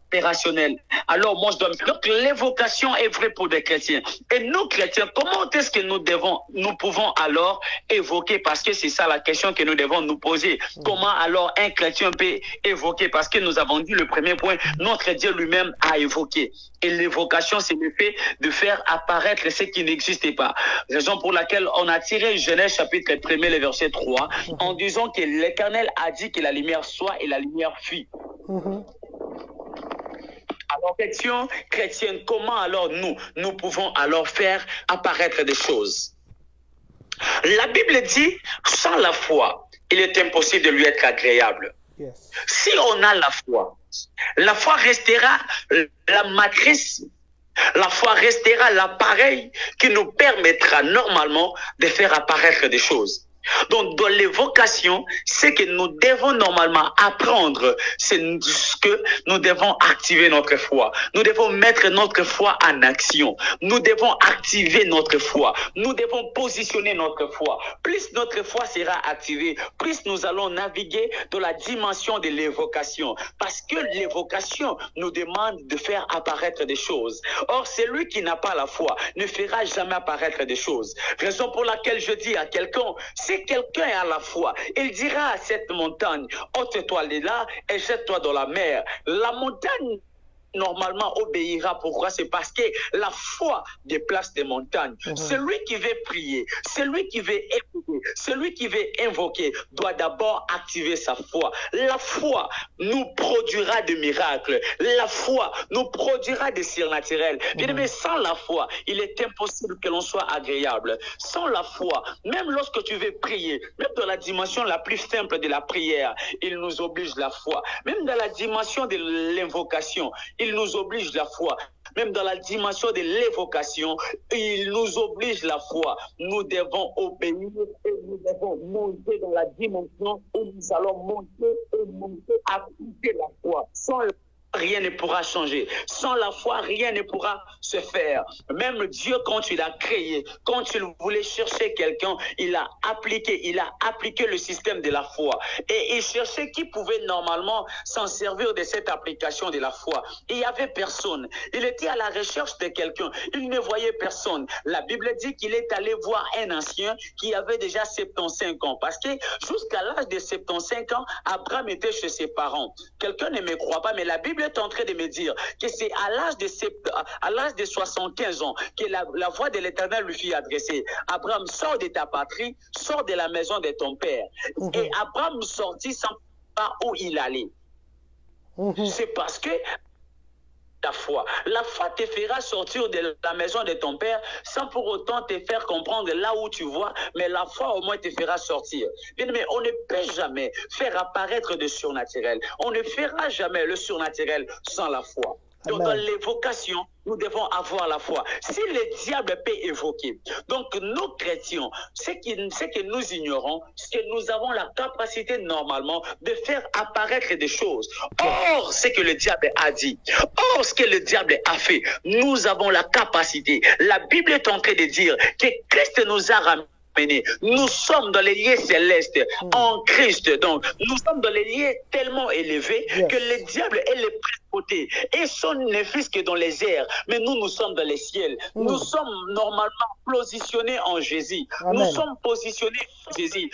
opérationnel. Alors moi je dois... Donc l'évocation est vraie pour des chrétiens. Et nous chrétiens, comment est-ce que nous pouvons alors évoquer? Parce que c'est ça la question que nous devons nous poser. Comment alors un chrétien peut évoquer? Parce que nous avons dit le premier point, notre Dieu lui-même a évoqué. Et l'évocation, c'est le fait de faire apparaître ce qui n'existait pas. Raison pour laquelle on a tiré Genèse chapitre 1, le verset 3, en disant que l'Éternel a dit que la lumière soit et la lumière fut. Alors, question chrétienne, comment alors nous pouvons alors faire apparaître des choses? La Bible dit, sans la foi, il est impossible de lui être agréable. Yes. Si on a la foi restera la matrice, la foi restera l'appareil qui nous permettra normalement de faire apparaître des choses. Donc, dans l'évocation, c'est que nous devons normalement apprendre, c'est que nous devons activer notre foi. Nous devons mettre notre foi en action. Nous devons activer notre foi. Nous devons positionner notre foi. Plus notre foi sera activée, plus nous allons naviguer dans la dimension de l'évocation. Parce que l'évocation nous demande de faire apparaître des choses. Or, celui qui n'a pas la foi ne fera jamais apparaître des choses. Raison pour laquelle je dis à quelqu'un, si quelqu'un a la foi, il dira à cette montagne, ôte-toi de là et jette-toi dans la mer. La montagne normalement obéira. Pourquoi? C'est parce que la foi déplace des montagnes. Celui qui veut prier, celui qui veut écouter, celui qui veut invoquer doit d'abord activer sa foi. La foi nous produira des miracles. La foi nous produira des surnaturels. Bien aimé, sans la foi, il est impossible que l'on soit agréable. Sans la foi, même lorsque tu veux prier, même dans la dimension la plus simple de la prière, il nous oblige la foi. Même dans la dimension de l'invocation, il nous oblige la foi. Même dans la dimension de l'évocation, il nous oblige la foi. Nous devons obéir et nous devons monter dans la dimension où nous allons monter à couper la foi. Sans la rien ne pourra changer. Sans la foi, rien ne pourra se faire. Même Dieu, quand il a créé, quand il voulait chercher quelqu'un, il a appliqué le système de la foi. Et il cherchait qui pouvait normalement s'en servir de cette application de la foi. Et il n'y avait personne. Il était à la recherche de quelqu'un. Il ne voyait personne. La Bible dit qu'il est allé voir un ancien qui avait déjà 75 ans. Parce que jusqu'à l'âge de 75 ans, Abraham était chez ses parents. Quelqu'un ne me croit pas, mais la Bible est en train de me dire que c'est à l'âge de 75 ans que la voix de l'Éternel lui fut adressée. Abraham, sors de ta patrie, sors de la maison de ton père. Et Abraham sortit sans savoir où il allait. C'est parce que la foi te fera sortir de la maison de ton père sans pour autant te faire comprendre là où tu vois, mais la foi au moins te fera sortir. Mais on ne peut jamais faire apparaître de surnaturel. On ne fera jamais le surnaturel sans la foi. Donc, dans l'évocation, nous devons avoir la foi. Si le diable peut évoquer, donc nous chrétiens, ce que nous ignorons, c'est que nous avons la capacité normalement de faire apparaître des choses. Or, ce que le diable a dit, or, ce que le diable a fait, nous avons la capacité. La Bible est en train de dire que Christ nous a ramenés. Nous sommes dans les lieux célestes en Christ. Donc, nous sommes dans les lieux tellement élevés que le diable est le principauté et son nefis que dans les airs. Mais nous sommes dans les ciels. Nous sommes normalement positionnés en Jésus. Amen. Nous sommes positionnés en Jésus.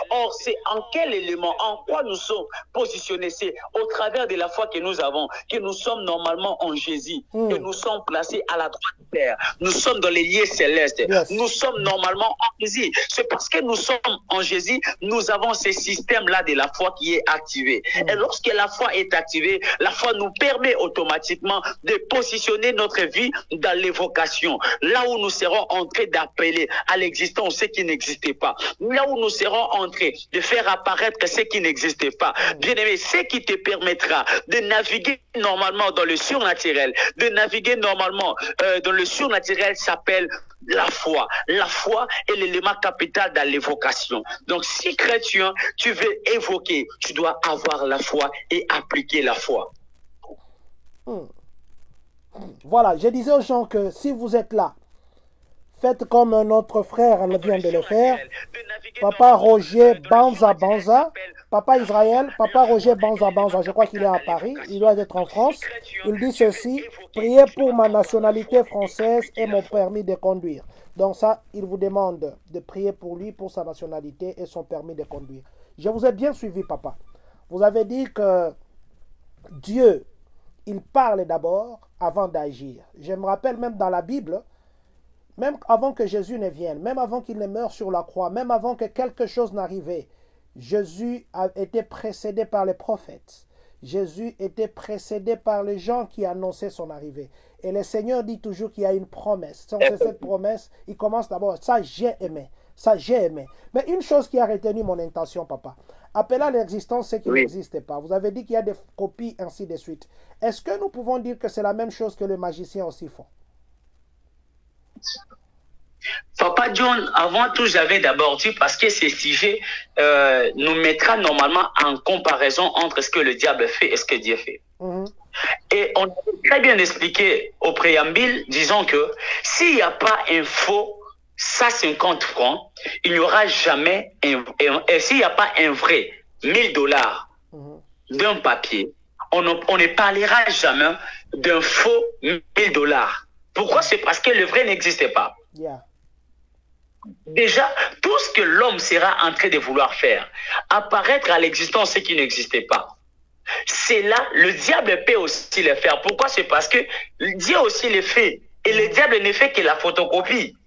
Or, c'est en quel élément, en quoi nous sommes positionnés? C'est au travers de la foi que nous avons, que nous sommes normalement en Jésus, que nous sommes placés à la droite du Père. Nous sommes dans les lieux célestes. Nous sommes normalement en Jésus. C'est parce que nous sommes en Jésus, nous avons ce système-là de la foi qui est activé. Et lorsque la foi est activée, la foi nous permet automatiquement de positionner notre vie dans l'évocation. Là où nous serons en train d'appeler à l'existence ce qui n'existait pas. Là où nous serons en train de faire apparaître ce qui n'existait pas. Bien aimé, ce qui te permettra de naviguer normalement dans le surnaturel, de naviguer normalement dans le surnaturel s'appelle la foi. La foi est l'élément capital dans l'évocation. Donc, si chrétien, tu veux évoquer, tu dois avoir la foi et appliquer la foi. Voilà, je disais aux gens que si vous êtes là, Faites comme notre frère vient de le faire. Papa Roger Banza Banza, Papa Israël, Papa Roger Banza Banza, je crois qu'il est à Paris, il doit être en France. Il dit ceci, priez pour ma nationalité française et mon permis de conduire. Donc ça, il vous demande de prier pour lui, pour sa nationalité et son permis de conduire. Je vous ai bien suivi, papa. Vous avez dit que Dieu, il parle d'abord avant d'agir. Je me rappelle même dans la Bible, même avant que Jésus ne vienne, même avant qu'il ne meure sur la croix, même avant que quelque chose n'arrivait, Jésus a été précédé par les prophètes. Jésus était précédé par les gens qui annonçaient son arrivée. Et le Seigneur dit toujours qu'il y a une promesse. C'est cette promesse, il commence d'abord, ça j'ai aimé, ça j'ai aimé. Mais une chose qui a retenu mon intention, papa, appeler à l'existence ce qui n'existe pas. Vous avez dit qu'il y a des copies, ainsi de suite. Est-ce que nous pouvons dire que c'est la même chose que les magiciens aussi font? Papa John, avant tout, j'avais d'abord dit, parce que ce sujet nous mettra normalement en comparaison entre ce que le diable fait et ce que Dieu fait. Et on a très bien expliqué au préambule, disons que s'il n'y a pas un faux 150 francs, il n'y aura jamais et s'il n'y a pas un vrai $1000 d'un papier, on ne parlera jamais d'un faux $1000. Pourquoi? C'est parce que le vrai n'existait pas. Déjà, tout ce que l'homme sera en train de vouloir faire, apparaître à l'existence ce qui n'existait pas, c'est là, le diable peut aussi le faire. Pourquoi? C'est parce que Dieu aussi le fait. Et le diable ne fait que la photocopie.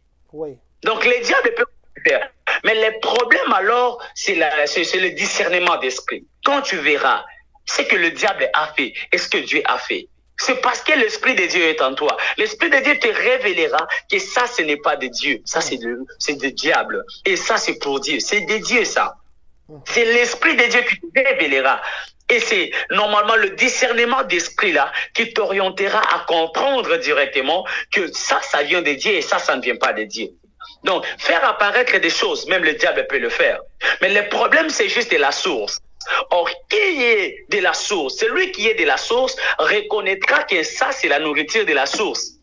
Donc, le diable peut le faire. Mais le problème alors, c'est le discernement d'esprit. Quand tu verras ce que le diable a fait et ce que Dieu a fait, c'est parce que l'Esprit de Dieu est en toi. L'Esprit de Dieu te révélera que ça, ce n'est pas de Dieu. Ça, c'est du diable. Et ça, c'est pour Dieu. C'est de Dieu, ça. C'est l'Esprit de Dieu qui te révélera. Et c'est normalement le discernement d'esprit là qui t'orientera à comprendre directement que ça vient de Dieu et ça ne vient pas de Dieu. Donc, faire apparaître des choses, même le diable peut le faire. Mais le problème, c'est juste de la source. Or, qui est de la source? Celui qui est de la source reconnaîtra que ça, c'est la nourriture de la source.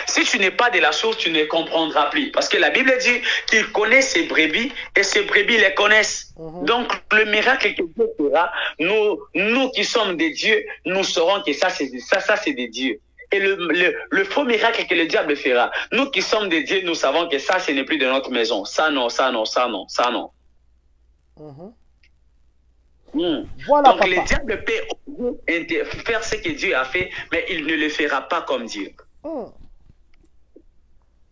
Si tu n'es pas de la source, tu ne comprendras plus. Parce que la Bible dit qu'il connaît ses brebis et ses brebis les connaissent. Donc, le miracle que Dieu fera, nous qui sommes des dieux, nous saurons que ça, c'est des dieux. Et le faux miracle que le diable fera, nous qui sommes des dieux, nous savons que ça, ce n'est plus de notre maison. Ça, non, ça, non, ça, non, ça, non. Voilà, donc papa. le diable peut faire ce que Dieu a fait, mais il ne le fera pas comme Dieu.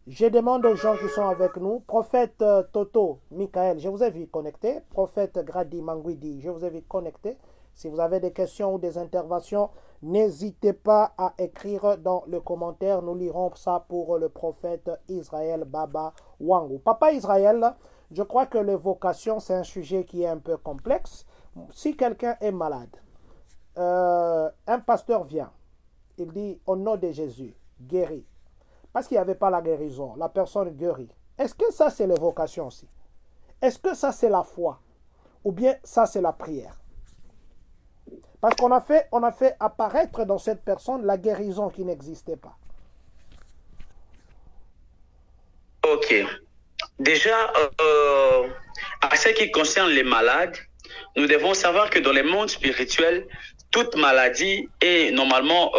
Je demande aux gens qui sont avec nous, prophète Toto, Michael, je vous ai vu connecté, prophète Grady Manguidi, je vous ai vu connecté. Si vous avez des questions ou des interventions, n'hésitez pas à écrire dans le commentaire. Nous lirons ça pour le prophète Israël Baba Wangou. Papa Israël, je crois que les vocations, c'est un sujet qui est un peu complexe. Si quelqu'un est malade, un pasteur vient, il dit au nom de Jésus, guéris. Parce qu'il n'y avait pas la guérison, la personne guérit. Est-ce que ça c'est les vocations aussi? Est-ce que ça c'est la foi? Ou bien ça c'est la prière? Parce qu'on a fait apparaître dans cette personne la guérison qui n'existait pas. Ok. Déjà, à ce qui concerne les malades, nous devons savoir que dans le monde spirituel, toute maladie est normalement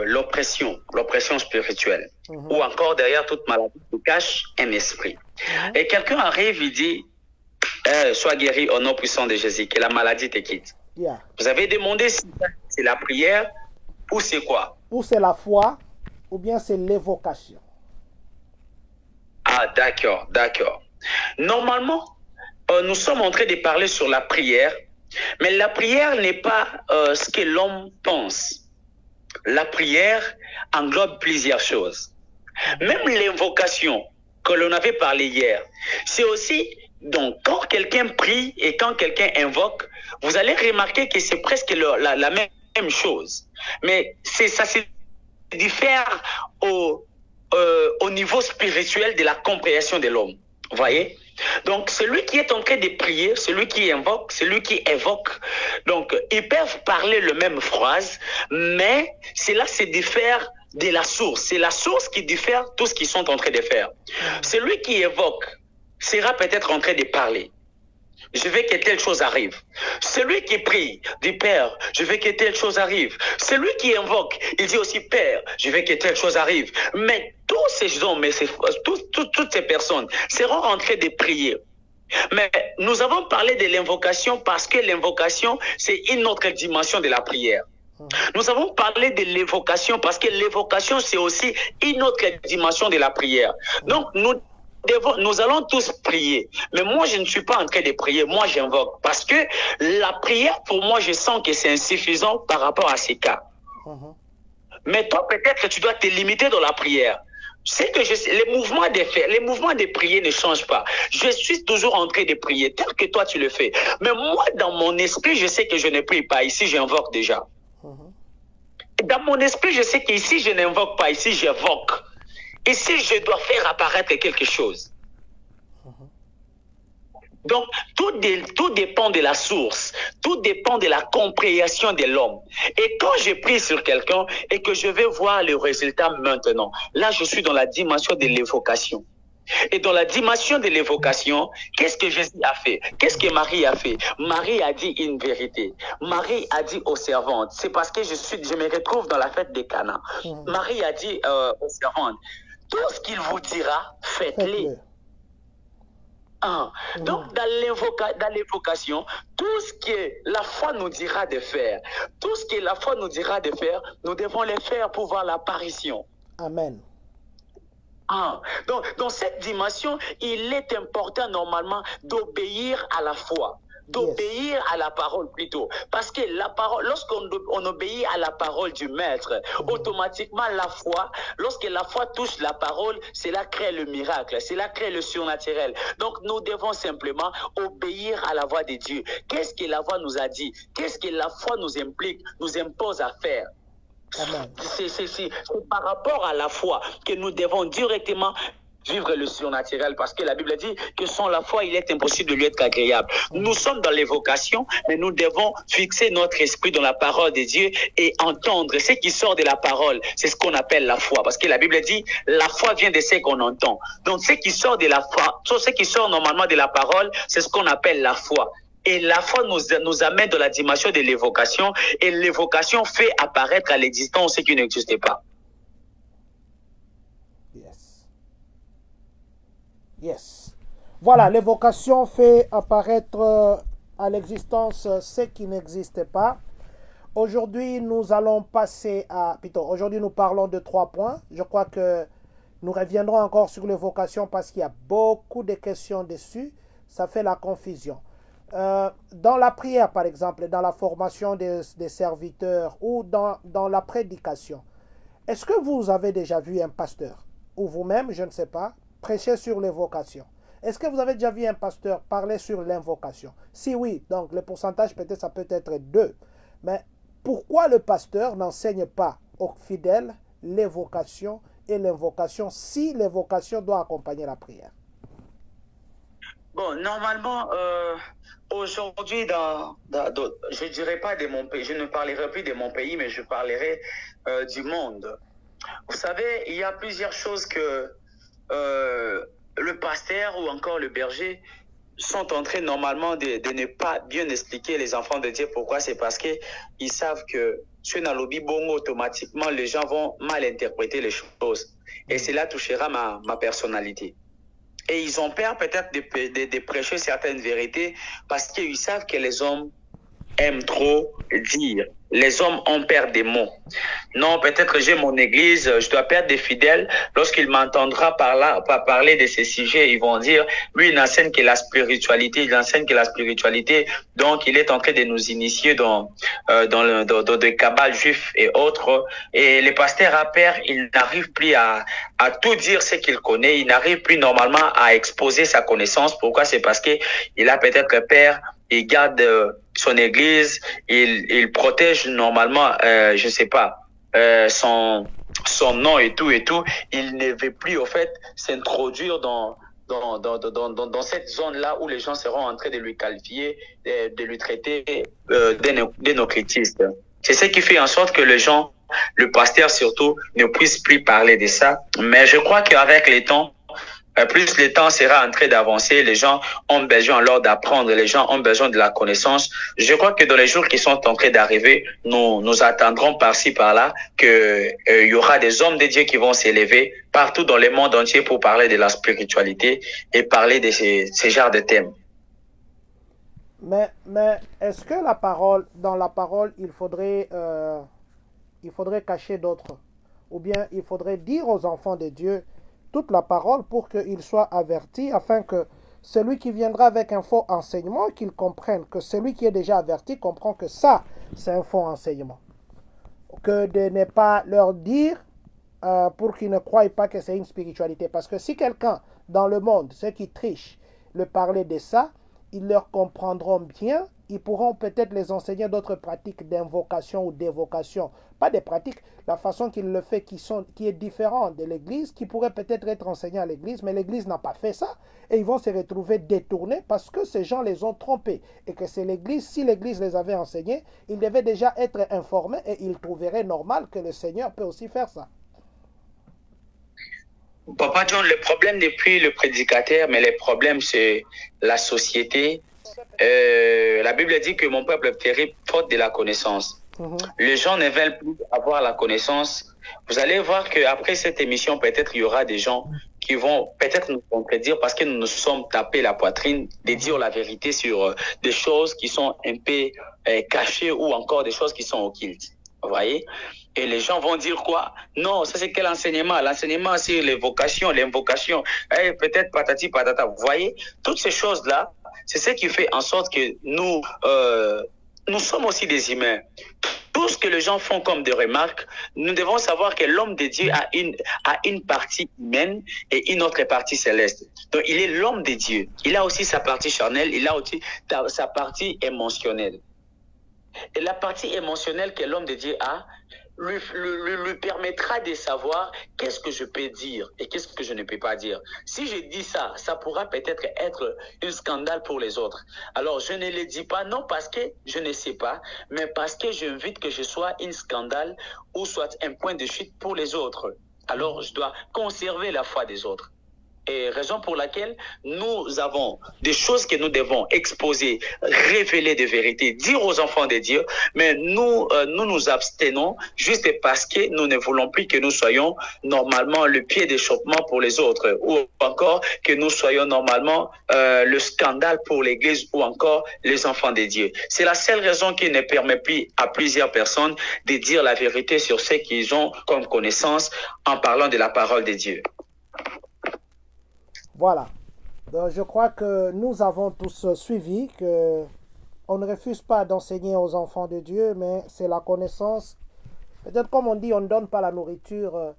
l'oppression spirituelle. Ou encore derrière toute maladie se cache un esprit. Et quelqu'un arrive, il dit, sois guéri au nom puissant de Jésus, que la maladie te quitte. Vous avez demandé si c'est la prière ou c'est quoi? Ou c'est la foi, ou bien c'est l'évocation. Ah, d'accord, d'accord. Normalement, nous sommes en train de parler sur la prière, mais la prière n'est pas ce que l'homme pense. La prière englobe plusieurs choses. Même l'invocation que l'on avait parlé hier, c'est aussi, donc, quand quelqu'un prie et quand quelqu'un invoque, vous allez remarquer que c'est presque la même chose. Mais ça se diffère au niveau spirituel de la compréhension de l'homme. Vous voyez? Donc, celui qui est en train de prier, celui qui invoque, celui qui évoque, donc, ils peuvent parler la même phrase, mais cela se diffère de la source. C'est la source qui diffère tout ce qu'ils sont en train de faire. Celui qui évoque sera peut-être en train de parler. Je veux que telle chose arrive. Celui qui prie dit Père, je veux que telle chose arrive. Celui qui invoque, il dit aussi Père, je veux que telle chose arrive. Mais tous ces hommes, toutes ces personnes seront en train de prier. Mais nous avons parlé de l'invocation parce que l'invocation, c'est une autre dimension de la prière. Nous avons parlé de l'évocation parce que l'évocation, c'est aussi une autre dimension de la prière. Donc, nous allons tous prier. Mais moi, je ne suis pas en train de prier. Moi, j'invoque. Parce que la prière, pour moi, je sens que c'est insuffisant par rapport à ces cas. Mais toi, peut-être que tu dois te limiter dans la prière. C'est que les mouvements de prière ne changent pas. Je suis toujours en train de prier, tel que toi tu le fais. Mais moi, dans mon esprit, je sais que je ne prie pas. Ici, j'invoque déjà. Dans mon esprit, je sais qu'ici, je n'invoque pas. Ici, j'évoque. Ici, je dois faire apparaître quelque chose. Donc, tout dépend de la source. Tout dépend de la compréhension de l'homme. Et quand je prie sur quelqu'un et que je vais voir le résultat maintenant, là, je suis dans la dimension de l'évocation. Et dans la dimension de l'évocation, qu'est-ce que Jésus a fait? Qu'est-ce que Marie a fait? Marie a dit une vérité. Marie a dit aux servantes, c'est parce que je me retrouve dans la fête des Cana. Marie a dit aux servantes, tout ce qu'il vous dira, faites-le. Donc, dans l'évocation, tout ce que la foi nous dira de faire, tout ce que la foi nous dira de faire, nous devons le faire pour voir l'apparition. Amen. Donc, dans cette dimension, il est important normalement d'obéir à la foi. D'obéir à la parole plutôt. Parce que la parole, lorsqu'on obéit à la parole du maître, automatiquement la foi, lorsque la foi touche la parole, cela crée le miracle, cela crée le surnaturel. Donc nous devons simplement obéir à la voix de Dieu. Qu'est-ce que la voix nous a dit? Qu'est-ce que la foi nous implique, nous impose à faire? C'est par rapport à la foi que nous devons directement vivre le surnaturel, parce que la Bible dit que sans la foi, il est impossible de lui être agréable. Nous sommes dans l'évocation, mais nous devons fixer notre esprit dans la parole de Dieu et entendre ce qui sort de la parole. C'est ce qu'on appelle la foi, parce que la Bible dit la foi vient de ce qu'on entend. Donc ce qui sort de la foi, ce qui sort normalement de la parole, c'est ce qu'on appelle la foi. Et la foi nous amène dans la dimension de l'évocation, et l'évocation fait apparaître à l'existence ce qui n'existe pas. Yes. Voilà, l'évocation fait apparaître à l'existence ce qui n'existe pas. Aujourd'hui, nous allons passer à... Plutôt, aujourd'hui, nous parlons de 3 points. Je crois que nous reviendrons encore sur l'évocation parce qu'il y a beaucoup de questions dessus. Ça fait la confusion. Dans la prière, par exemple, dans la formation des serviteurs ou dans la prédication, est-ce que vous avez déjà vu un pasteur ou vous-même, je ne sais pas, prêcher sur l'évocation? Est-ce que vous avez déjà vu un pasteur parler sur l'invocation? Si oui, donc le pourcentage peut-être ça peut être 2. Mais pourquoi le pasteur n'enseigne pas aux fidèles l'évocation et l'invocation si l'évocation doit accompagner la prière? Bon, normalement, aujourd'hui, je dirais pas de mon pays, je ne parlerai plus de mon pays, mais je parlerai du monde. Vous savez, il y a plusieurs choses que le pasteur ou encore le berger sont en train normalement de ne pas bien expliquer les enfants de Dieu. Pourquoi? C'est parce qu'ils savent que sur Nalobi Bongo, automatiquement, les gens vont mal interpréter les choses. Et cela touchera ma personnalité. Et ils ont peur peut-être de prêcher certaines vérités parce qu'ils savent que les hommes aiment trop dire. Les hommes ont peur des mots. Non, peut-être j'ai mon église, je dois perdre des fidèles. Lorsqu'il m'entendra parler de ces sujets, ils vont dire, lui, il enseigne que la spiritualité, donc il est en train de nous initier dans des cabales juifs et autres. Et le pasteur a peur, il n'arrive plus à tout dire ce qu'il connaît, il n'arrive plus normalement à exposer sa connaissance. Pourquoi? C'est parce que il a peut-être peur. Il garde son église, il protège normalement, je sais pas, son nom et tout. Il ne veut plus, au fait, s'introduire dans cette zone-là où les gens seront en train de lui qualifier, de lui traiter d'énocritisme. C'est ce qui fait en sorte que les gens le pasteur surtout ne puisse plus parler de ça. Mais je crois qu'avec les temps, plus le temps sera en train d'avancer, les gens ont besoin alors d'apprendre, les gens ont besoin de la connaissance. Je crois que dans les jours qui sont en train d'arriver, nous attendrons par-ci, par-là, que il y aura des hommes de Dieu qui vont s'élever partout dans le monde entier pour parler de la spiritualité et parler de ces genres de thèmes. Mais est-ce que dans la parole, il faudrait cacher d'autres? Ou bien il faudrait dire aux enfants de Dieu toute la parole pour qu'ils soient avertis, afin que celui qui viendra avec un faux enseignement, qu'il comprenne que celui qui est déjà averti comprend que ça, c'est un faux enseignement. Que de ne pas leur dire pour qu'ils ne croient pas que c'est une spiritualité. Parce que si quelqu'un dans le monde, ceux qui trichent, leur parlait de ça, ils leur comprendront bien, ils pourront peut-être les enseigner d'autres pratiques d'invocation ou d'évocation. Pas des pratiques, la façon qu'il le fait qui est différente de l'Église, qui pourrait peut-être être enseignée à l'Église, mais l'Église n'a pas fait ça. Et ils vont se retrouver détournés parce que ces gens les ont trompés. Et que c'est l'Église, si l'Église les avait enseignés, ils devaient déjà être informés et ils trouveraient normal que le Seigneur peut aussi faire ça. Papa John, le problème n'est plus le prédicateur, mais le problème c'est la société. La Bible dit que mon peuple périt faute de la connaissance. Les gens ne veulent plus avoir la connaissance. Vous allez voir qu'après cette émission, peut-être il y aura des gens qui vont peut-être nous contredire parce que nous nous sommes tapés la poitrine de dire la vérité sur des choses qui sont un peu cachées ou encore des choses qui sont occultes. Vous voyez? Et les gens vont dire quoi? Non, ça c'est quel enseignement? L'enseignement c'est l'invocation. Peut-être patati patata. Vous voyez? Toutes ces choses-là, c'est ce qui fait en sorte que nous sommes aussi des humains. Tout ce que les gens font comme des remarques, nous devons savoir que l'homme de Dieu a une partie humaine et une autre partie céleste. Donc, il est l'homme de Dieu. Il a aussi sa partie charnelle, il a aussi sa partie émotionnelle. Et la partie émotionnelle que l'homme de Dieu a lui permettra de savoir qu'est-ce que je peux dire et qu'est-ce que je ne peux pas dire. Si je dis ça, ça pourra peut-être être un scandale pour les autres. Alors, je ne le dis pas, non parce que je ne sais pas, mais parce que j'invite que je sois un scandale ou soit un point de chute pour les autres. Alors, je dois conserver la foi des autres. Et raison pour laquelle nous avons des choses que nous devons exposer, révéler des vérités, dire aux enfants de Dieu, mais nous nous abstenons juste parce que nous ne voulons plus que nous soyons normalement le pied d'échappement pour les autres, ou encore que nous soyons normalement le scandale pour l'Église ou encore les enfants de Dieu. C'est la seule raison qui ne permet plus à plusieurs personnes de dire la vérité sur ce qu'ils ont comme connaissance en parlant de la parole de Dieu. Voilà. Donc, je crois que nous avons tous suivi que on ne refuse pas d'enseigner aux enfants de Dieu, mais c'est la connaissance. Peut-être comme on dit, on ne donne pas la nourriture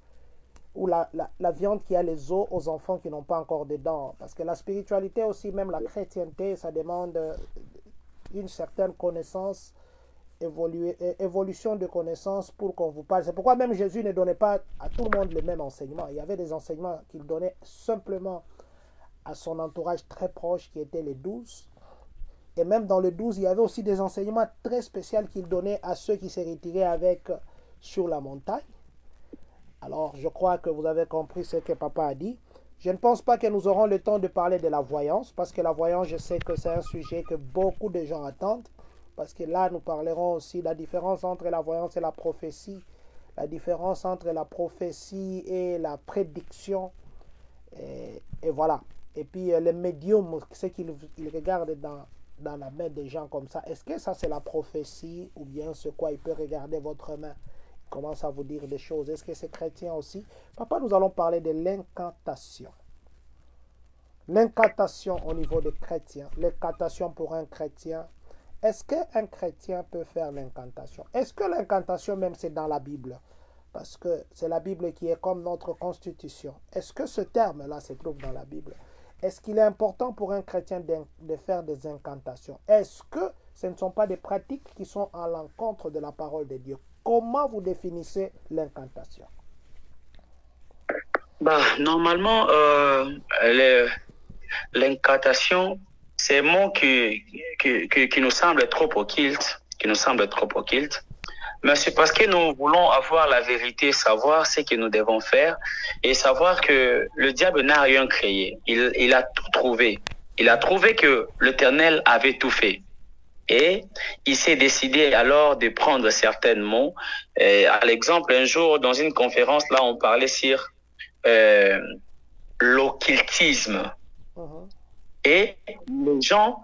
ou la viande qui a les os aux enfants qui n'ont pas encore de dents. Parce que la spiritualité aussi, même la chrétienté, ça demande une certaine connaissance, évolution de connaissance pour qu'on vous parle. C'est pourquoi même Jésus ne donnait pas à tout le monde le même enseignement. Il y avait des enseignements qu'il donnait simplement à son entourage très proche qui étaient les 12. Et même dans le 12, il y avait aussi des enseignements très spéciaux qu'il donnait à ceux qui se retiraient avec sur la montagne. Alors, je crois que vous avez compris ce que papa a dit. Je ne pense pas que nous aurons le temps de parler de la voyance, parce que la voyance, je sais que c'est un sujet que beaucoup de gens attendent, parce que là, nous parlerons aussi de la différence entre la voyance et la prophétie, la différence entre la prophétie et la prédiction, et voilà. Et puis les médiums, ce qu'ils regardent dans la main des gens comme ça, est-ce que ça c'est la prophétie ou bien c'est quoi? Il peut regarder votre main, il commence à vous dire des choses. Est-ce que c'est chrétien aussi? Papa, nous allons parler de l'incantation. L'incantation au niveau des chrétiens. L'incantation pour un chrétien. Est-ce qu'un chrétien peut faire l'incantation? Est-ce que l'incantation même c'est dans la Bible? Parce que c'est la Bible qui est comme notre constitution. Est-ce que ce terme-là se trouve dans la Bible? Est-ce qu'il est important pour un chrétien de faire des incantations? Est-ce que ce ne sont pas des pratiques qui sont à l'encontre de la parole de Dieu? Comment vous définissez l'incantation? Normalement, l'incantation, c'est un mot qui nous semble trop occulte, Mais c'est parce que nous voulons avoir la vérité, savoir ce que nous devons faire et savoir que le diable n'a rien créé. Il a tout trouvé. Il a trouvé que l'Éternel avait tout fait. Et il s'est décidé alors de prendre certains mots. À l'exemple, un jour, dans une conférence, là, on parlait sur l'occultisme. Et les gens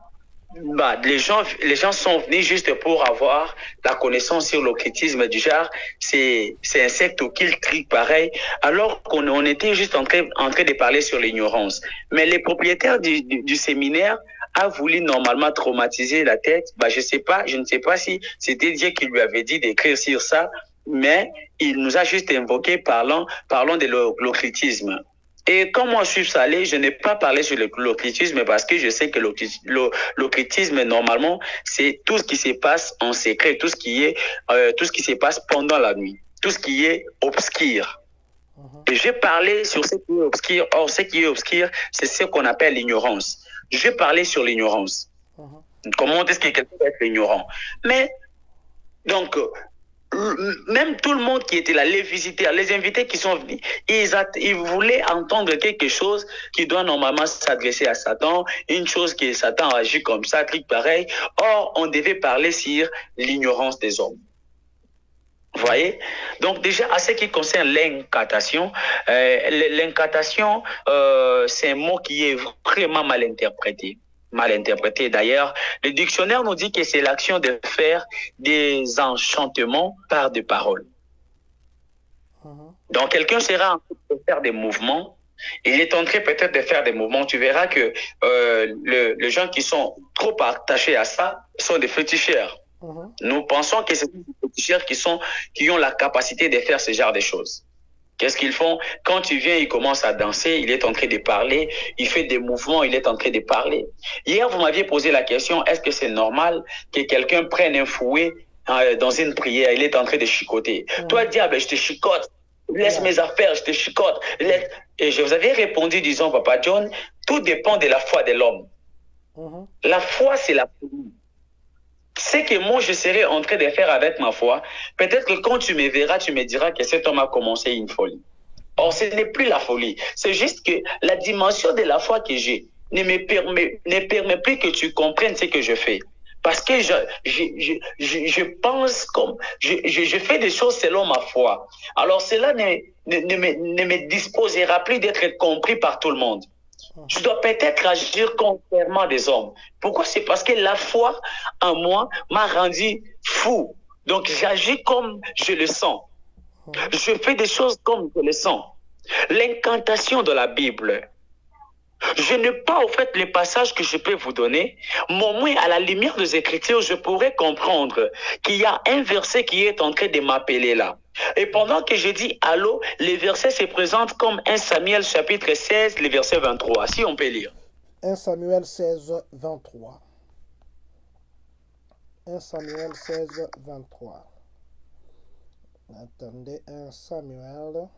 sont venus juste pour avoir la connaissance sur l'occultisme du genre, c'est un secte occulte, truc pareil, alors qu'on était juste en train de parler sur l'ignorance. Mais les propriétaires du séminaire a voulu normalement traumatiser la tête. Je ne sais pas si c'était Dieu qui lui avait dit d'écrire sur ça, mais il nous a juste invoqué parlant de l'occultisme. Et quand moi je suis allé, je n'ai pas parlé sur l'occultisme parce que je sais que l'occultisme, normalement, c'est tout ce qui se passe en secret, tout ce qui se passe pendant la nuit, tout ce qui est obscur. Et j'ai parlé sur ce qui est obscur. Or, ce qui est obscur, c'est ce qu'on appelle l'ignorance. J'ai parlé sur l'ignorance. Comment est-ce que quelqu'un peut être ignorant? Mais, donc, même tout le monde qui était là, les visiteurs, les invités qui sont venus, ils voulaient entendre quelque chose qui doit normalement s'adresser à Satan, une chose que Satan agit comme ça, truc pareil. Or, on devait parler sur l'ignorance des hommes. Vous voyez? Donc déjà, à ce qui concerne l'incantation, c'est un mot qui est vraiment mal interprété. D'ailleurs, le dictionnaire nous dit que c'est l'action de faire des enchantements par des paroles. Donc quelqu'un sera en train de faire des mouvements, il est en train peut-être de faire des mouvements, tu verras que les gens qui sont trop attachés à ça sont des féticheurs. Nous pensons que c'est des féticheurs qui ont la capacité de faire ce genre de choses. Qu'est-ce qu'ils font? Quand tu viens, il commence à danser, il est en train de parler, il fait des mouvements, il est en train de parler. Hier, vous m'aviez posé la question, est-ce que c'est normal que quelqu'un prenne un fouet dans une prière, il est en train de chicoter. Toi, diable, je te chicote, laisse mes affaires, je te chicote. Et je vous avais répondu, disons, Papa John, tout dépend de la foi de l'homme. La foi, c'est la folie. Ce que moi, je serai en train de faire avec ma foi, peut-être que quand tu me verras, tu me diras que cet homme a commencé une folie. Or, ce n'est plus la folie. C'est juste que la dimension de la foi que j'ai ne permet plus que tu comprennes ce que je fais. Parce que je pense comme... Je fais des choses selon ma foi. Alors, cela ne me disposera plus d'être compris par tout le monde. Je dois peut-être agir contrairement des hommes. Pourquoi? C'est parce que la foi en moi m'a rendu fou. Donc j'agis comme je le sens. Je fais des choses comme je le sens. L'incantation de la Bible. Je n'ai pas au fait les passages que je peux vous donner, mais au moins à la lumière des Écritures, je pourrais comprendre qu'il y a un verset qui est en train de m'appeler là. Et pendant que je dis allô, les versets se présentent comme 1 Samuel chapitre 16, le verset 23. Si on peut lire. 1 Samuel 16, 23. 1 Samuel 16, 23. Attendez, 1 Samuel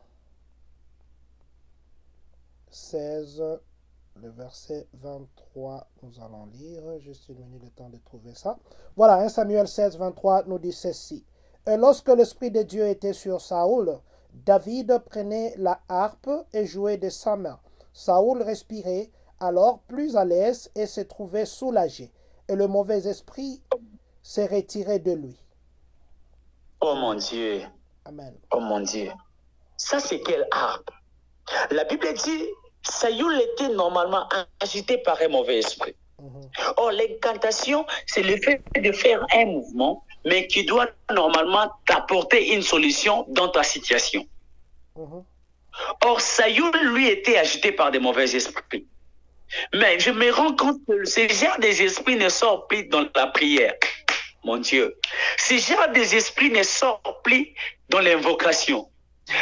16, le verset 23, nous allons lire. Juste une minute, le temps de trouver ça. Voilà, 1 Samuel 16, 23 nous dit ceci. Et lorsque l'Esprit de Dieu était sur Saoul, David prenait la harpe et jouait de sa main. Saoul respirait alors plus à l'aise et se trouvait soulagé. Et le mauvais esprit s'est retiré de lui. Oh mon Dieu. Amen. Oh mon Dieu. Ça, c'est quelle harpe? La Bible dit, Saoul était normalement agité par un mauvais esprit. Or, l'incantation, c'est le fait de faire un mouvement, mais qui doit normalement t'apporter une solution dans ta situation. Or, Saoul, lui, était agité par des mauvais esprits. Mais je me rends compte que ce genre des esprits ne sort plus dans la prière. Mon Dieu. Ce genre des esprits ne sort plus dans l'invocation.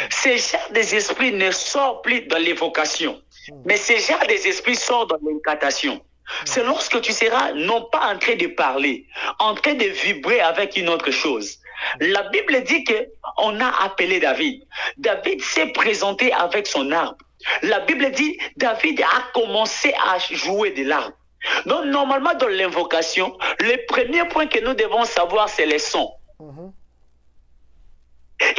Ce genre des esprits ne sort plus dans l'évocation. Mais ce genre des esprits sort dans l'incantation. C'est lorsque tu seras non pas en train de parler, en train de vibrer avec une autre chose. La Bible dit qu'on a appelé David. David s'est présenté avec son harpe. La Bible dit David a commencé à jouer de l'harpe. Donc normalement dans l'invocation, le premier point que nous devons savoir c'est les sons.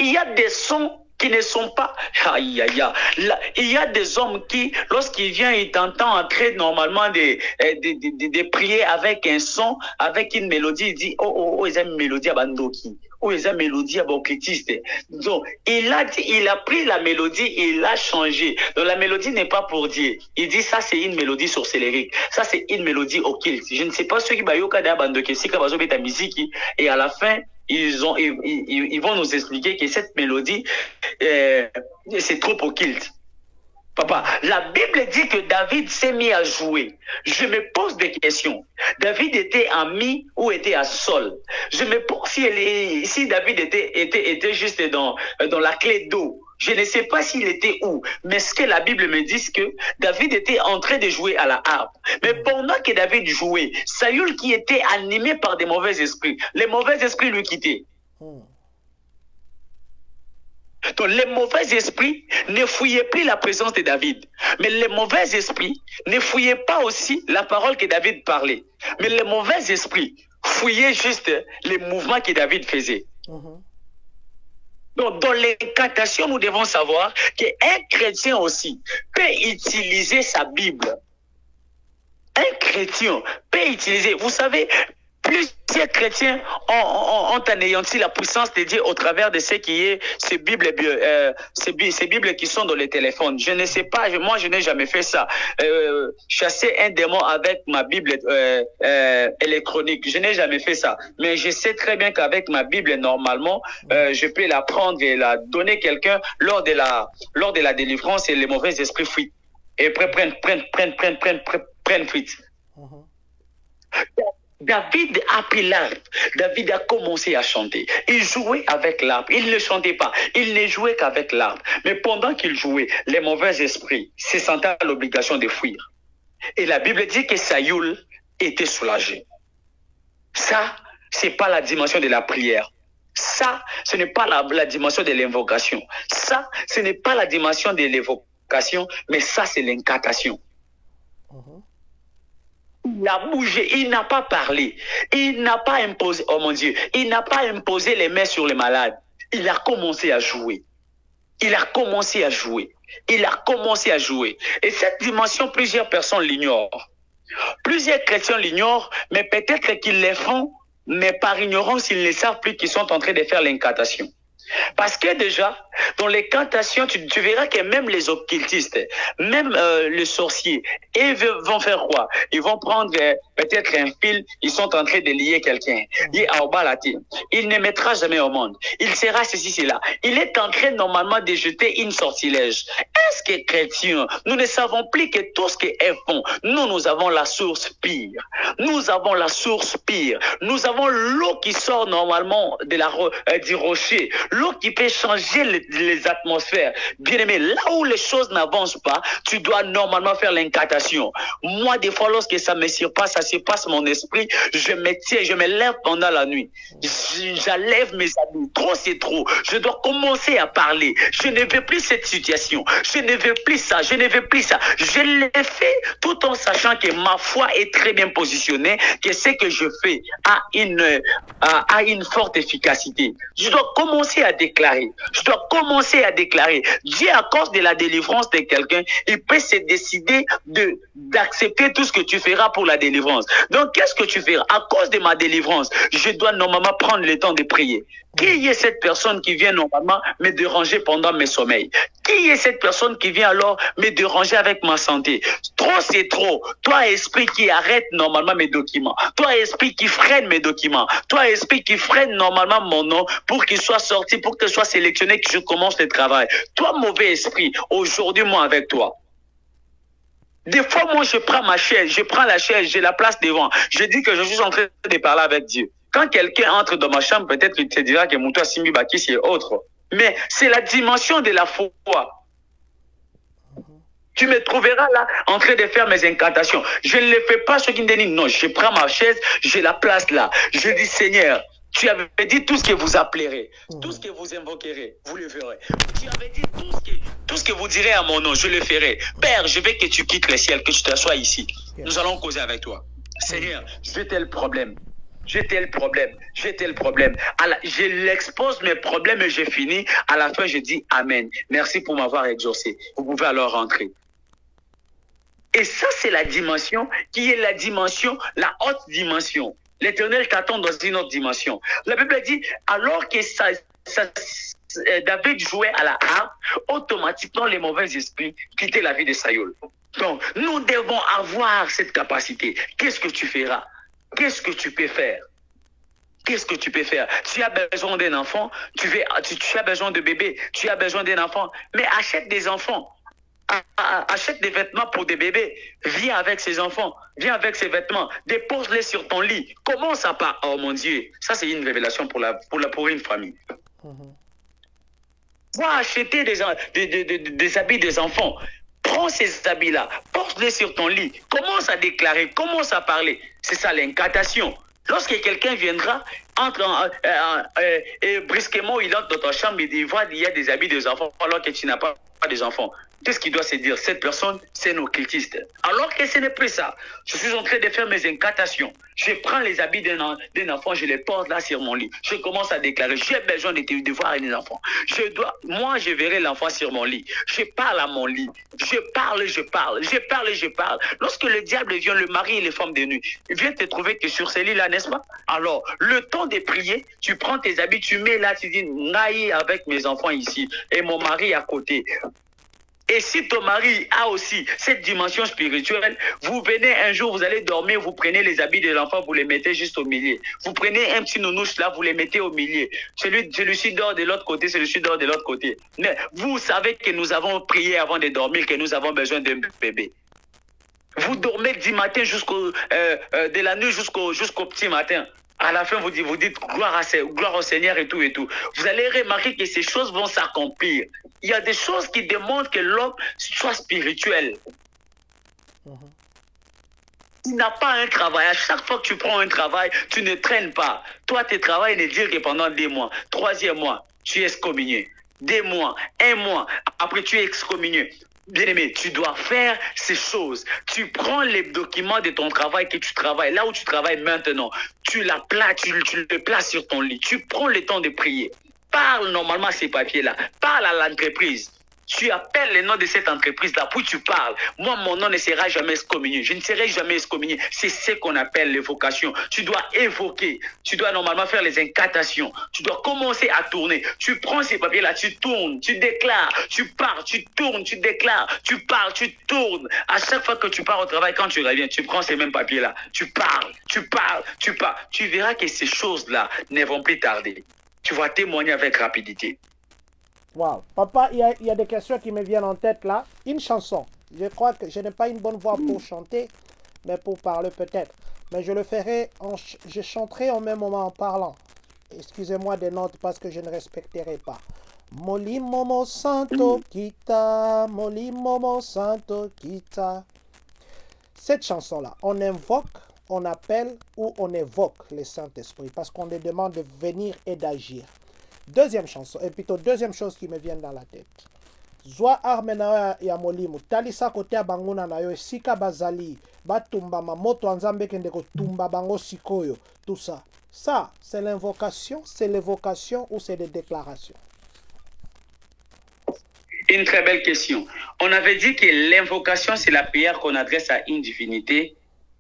Il y a des sons qui ne sont pas... Aïe, aïe, aïe. Là, il y a des hommes qui, lorsqu'il vient, il t'entend entrer normalement de prier avec un son, avec une mélodie, il dit, oh, ils ont une mélodie à Bandoki. Oh, ils ont une mélodie à Bokritiste. Donc, il a pris la mélodie, il l'a changé. Donc, la mélodie n'est pas pour Dieu. Il dit, ça, c'est une mélodie sorcellérique. Ça, c'est une mélodie occulte. Je ne sais pas ceux qui bayoka da Bandoki, si kabazo beta musique, et à la fin, ils vont nous expliquer que cette mélodie, c'est trop occulte. Papa, la Bible dit que David s'est mis à jouer. Je me pose des questions. David était en mi ou était à sol? Je me pose si David était juste dans la clé d'eau. Je ne sais pas s'il était où, mais ce que la Bible me dit, c'est que David était en train de jouer à la harpe. Mais pendant que David jouait, Saül qui était animé par des mauvais esprits, les mauvais esprits lui quittaient. Donc les mauvais esprits ne fouillaient plus la présence de David. Mais les mauvais esprits ne fouillaient pas aussi la parole que David parlait. Mais les mauvais esprits fouillaient juste les mouvements que David faisait. Donc, dans l'incantation, nous devons savoir qu'un chrétien aussi peut utiliser sa Bible. Un chrétien peut utiliser, vous savez, plusieurs chrétiens ont anéanti la puissance de Dieu au travers de ces Bibles qui sont dans les téléphones. Je ne sais pas, moi je n'ai jamais fait ça. Chasser un démon avec ma Bible électronique, je n'ai jamais fait ça. Mais je sais très bien qu'avec ma Bible, normalement, je peux la prendre et la donner à quelqu'un lors de la délivrance et les mauvais esprits fuient. Et prennent fuite. David a pris l'harpe. David a commencé à chanter. Il jouait avec l'harpe. Il ne chantait pas. Il ne jouait qu'avec l'harpe. Mais pendant qu'il jouait, les mauvais esprits se sentaient à l'obligation de fuir. Et la Bible dit que Saül était soulagé. Ça, c'est pas la dimension de la prière. Ça, ce n'est pas la dimension de l'invocation. Ça, ce n'est pas la dimension de l'évocation, mais ça, c'est l'incantation. Il a bougé, il n'a pas parlé, il n'a pas imposé, oh mon Dieu, il n'a pas imposé les mains sur les malades. Il a commencé à jouer. Il a commencé à jouer. Il a commencé à jouer. Et cette dimension, plusieurs personnes l'ignorent. Plusieurs chrétiens l'ignorent, mais peut-être qu'ils le font, mais par ignorance, ils ne savent plus qu'ils sont en train de faire l'incantation. Parce que déjà, dans les cantations, tu verras que même les occultistes, même les sorciers, ils vont faire quoi? Ils vont prendre peut-être un fil, ils sont en train de lier quelqu'un. Il ne mettra jamais au monde. Il sera ceci, cela. Il est en train normalement de jeter une sortilège. Est-ce que chrétiens, nous ne savons plus que tout ce qu'ils font, nous avons la source pire. Nous avons la source pire. Nous avons l'eau qui sort normalement du rocher. L'eau qui peut changer les atmosphères. Bien aimé, là où les choses n'avancent pas, tu dois normalement faire l'incantation. Moi, des fois, lorsque ça me surpasse, ça surpasse mon esprit, je me tiens, je me lève pendant la nuit. J'enlève mes habits. Trop, c'est trop. Je dois commencer à parler. Je ne veux plus cette situation. Je ne veux plus ça. Je ne veux plus ça. Je l'ai fait tout en sachant que ma foi est très bien positionnée, que ce que je fais a une forte efficacité. Je dois commencer à déclarer. Je dois commencer à déclarer. Dieu, à cause de la délivrance de quelqu'un, il peut se décider d'accepter tout ce que tu feras pour la délivrance. Donc, qu'est-ce que tu feras? À cause de ma délivrance, je dois normalement prendre le temps de prier. Qui est cette personne qui vient normalement me déranger pendant mes sommeils? Qui est cette personne qui vient alors me déranger avec ma santé? Trop, c'est trop. Toi, esprit qui arrête normalement mes documents. Toi, esprit qui freine mes documents. Toi, esprit qui freine normalement mon nom pour qu'il soit sorti, pour qu'il soit sélectionné, que je commence le travail. Toi, mauvais esprit, aujourd'hui, moi, avec toi. Des fois, moi, je prends ma chaise, je la place devant. Je dis que je suis en train de parler avec Dieu. Quand quelqu'un entre dans ma chambre, peut-être qu'il te dira que Moutoua Simbi Bakis est autre. Mais c'est la dimension de la foi. Tu me trouveras là en train de faire mes incantations. Je ne le fais pas ce qui me dit non. Je prends ma chaise, je la place là. Je dis Seigneur, tu avais dit tout ce que vous appellerez, tout ce que vous invoquerez, vous le verrez. Tu avais dit tout ce que vous direz à mon nom, je le ferai. Père, je veux que tu quittes le ciel, que tu t'assoies ici. Nous allons causer avec toi. Seigneur, j'ai tel problème. j'ai tel problème, j'ai tel problème. Je l'expose mes problèmes et j'ai fini. À la fin, je dis Amen. Merci pour m'avoir exaucé. Vous pouvez alors rentrer. Et ça, c'est la dimension qui est la dimension, la haute dimension. L'Éternel t'attend dans une autre dimension. La Bible dit, alors que David jouait à la harpe, automatiquement les mauvais esprits quittaient la vie de Saül. Donc, nous devons avoir cette capacité. Qu'est-ce que tu feras? Qu'est-ce que tu peux faire? Qu'est-ce que tu peux faire? Tu as besoin d'un enfant, tu as besoin de bébé, tu as besoin d'un enfant, mais achète des enfants. Achète des vêtements pour des bébés. Viens avec ces enfants. Viens avec ces vêtements. Dépose-les sur ton lit. Commence à part. Oh mon Dieu. Ça, c'est une révélation pour une famille. Va acheter des habits des enfants. Prends ces habits-là. Porte-les sur ton lit. Commence à déclarer. Commence à parler. C'est ça l'incantation. Lorsque quelqu'un viendra, et brusquement, il entre dans ta chambre et il voit qu'il y a des habits des enfants alors que tu n'as pas des enfants. Qu'est-ce qu'il doit se dire? Cette personne, c'est un occultiste. Alors que ce n'est plus ça. Je suis en train de faire mes incantations. Je prends les habits d'un enfant, je les porte là sur mon lit. Je commence à déclarer, j'ai besoin de voir un enfant. Moi, je verrai l'enfant sur mon lit. Je parle à mon lit. Je parle. Lorsque le diable vient, le mari et les femmes de nuit, il vient te trouver que sur ces lits-là, n'est-ce pas? Alors, le temps de prier, tu prends tes habits, tu mets là, tu dis, naï avec mes enfants ici et mon mari à côté. Et si ton mari a aussi cette dimension spirituelle, vous venez un jour, vous allez dormir, vous prenez les habits de l'enfant, vous les mettez juste au milieu. Vous prenez un petit nounouche là, vous les mettez au milieu. Celui-ci dort de l'autre côté, celui-ci dort de l'autre côté. Mais vous savez que nous avons prié avant de dormir, que nous avons besoin d'un bébé. Vous dormez du matin de la nuit jusqu'au petit matin. À la fin, vous dites gloire au Seigneur et tout et tout. Vous allez remarquer que ces choses vont s'accomplir. Il y a des choses qui demandent que l'homme soit spirituel. Il n'a pas un travail. À chaque fois que tu prends un travail, tu ne traînes pas. Toi, tes travails ne durent que pendant 2 mois. 3e mois, tu es excommunié. 2 mois, 1 mois, après tu es excommunié. Bien-aimé, tu dois faire ces choses. Tu prends les documents de ton travail que tu travailles, là où tu travailles maintenant, tu le places sur ton lit. Tu prends le temps de prier. Parle normalement à ces papiers-là. Parle à l'entreprise. Tu appelles le nom de cette entreprise-là, puis tu parles. Moi, mon nom ne sera jamais excommunié. Je ne serai jamais excommunié. C'est ce qu'on appelle l'évocation. Tu dois évoquer. Tu dois normalement faire les incantations. Tu dois commencer à tourner. Tu prends ces papiers-là, tu tournes, tu déclares, tu pars, tu tournes, tu déclares, tu parles, tu tournes. À chaque fois que tu pars au travail, quand tu reviens, tu prends ces mêmes papiers-là. Tu parles, tu parles, tu parles. Tu verras que ces choses-là ne vont plus tarder. Tu vas témoigner avec rapidité. Wow. Papa, il y a des questions qui me viennent en tête là. Une chanson. Je crois que je n'ai pas une bonne voix pour chanter, mais pour parler peut-être. Mais je le ferai, je chanterai en même moment en parlant. Excusez-moi des notes parce que je ne respecterai pas. Moli momo santo kita, moli momo santo kita. Cette chanson-là, on invoque, on appelle ou on évoque le Saint-Esprit parce qu'on lui demande de venir et d'agir. Deuxième chanson, et plutôt deuxième chose qui me vient dans la tête. Zwa armena ya molimu, talisa kote ya banguna na yo, sika bazali, batumba mamoto anzambe kende kotumba bango sikoyo, tout ça. Ça, c'est l'invocation, c'est l'évocation ou c'est des déclarations? Une très belle question. On avait dit que l'invocation, c'est la prière qu'on adresse à une divinité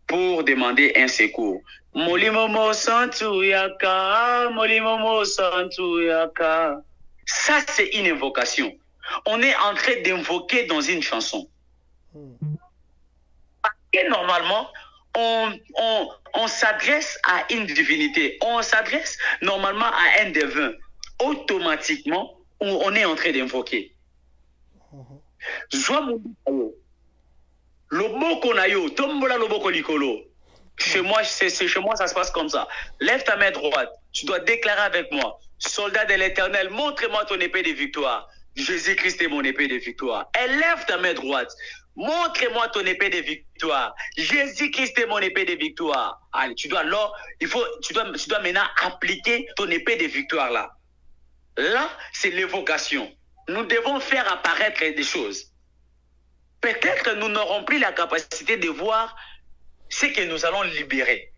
pour demander un secours. Molimomo santuyaka, molimomo santuyaka. Ça, c'est une invocation. On est en train d'invoquer dans une chanson. Et normalement, on s'adresse à une divinité. On s'adresse normalement à un divin. Automatiquement, on est en train d'invoquer. Loboko na yo, tombola loboko likolo. Chez moi, ça se passe comme ça. Lève ta main droite. Tu dois déclarer avec moi. Soldat de l'Éternel, montre-moi ton épée de victoire. Jésus-Christ est mon épée de victoire. Et lève ta main droite. Montre-moi ton épée de victoire. Jésus-Christ est mon épée de victoire. Allez, tu dois maintenant appliquer ton épée de victoire là. Là, c'est l'évocation. Nous devons faire apparaître des choses. Peut-être nous n'aurons plus la capacité de voir ce que nous allons libérer.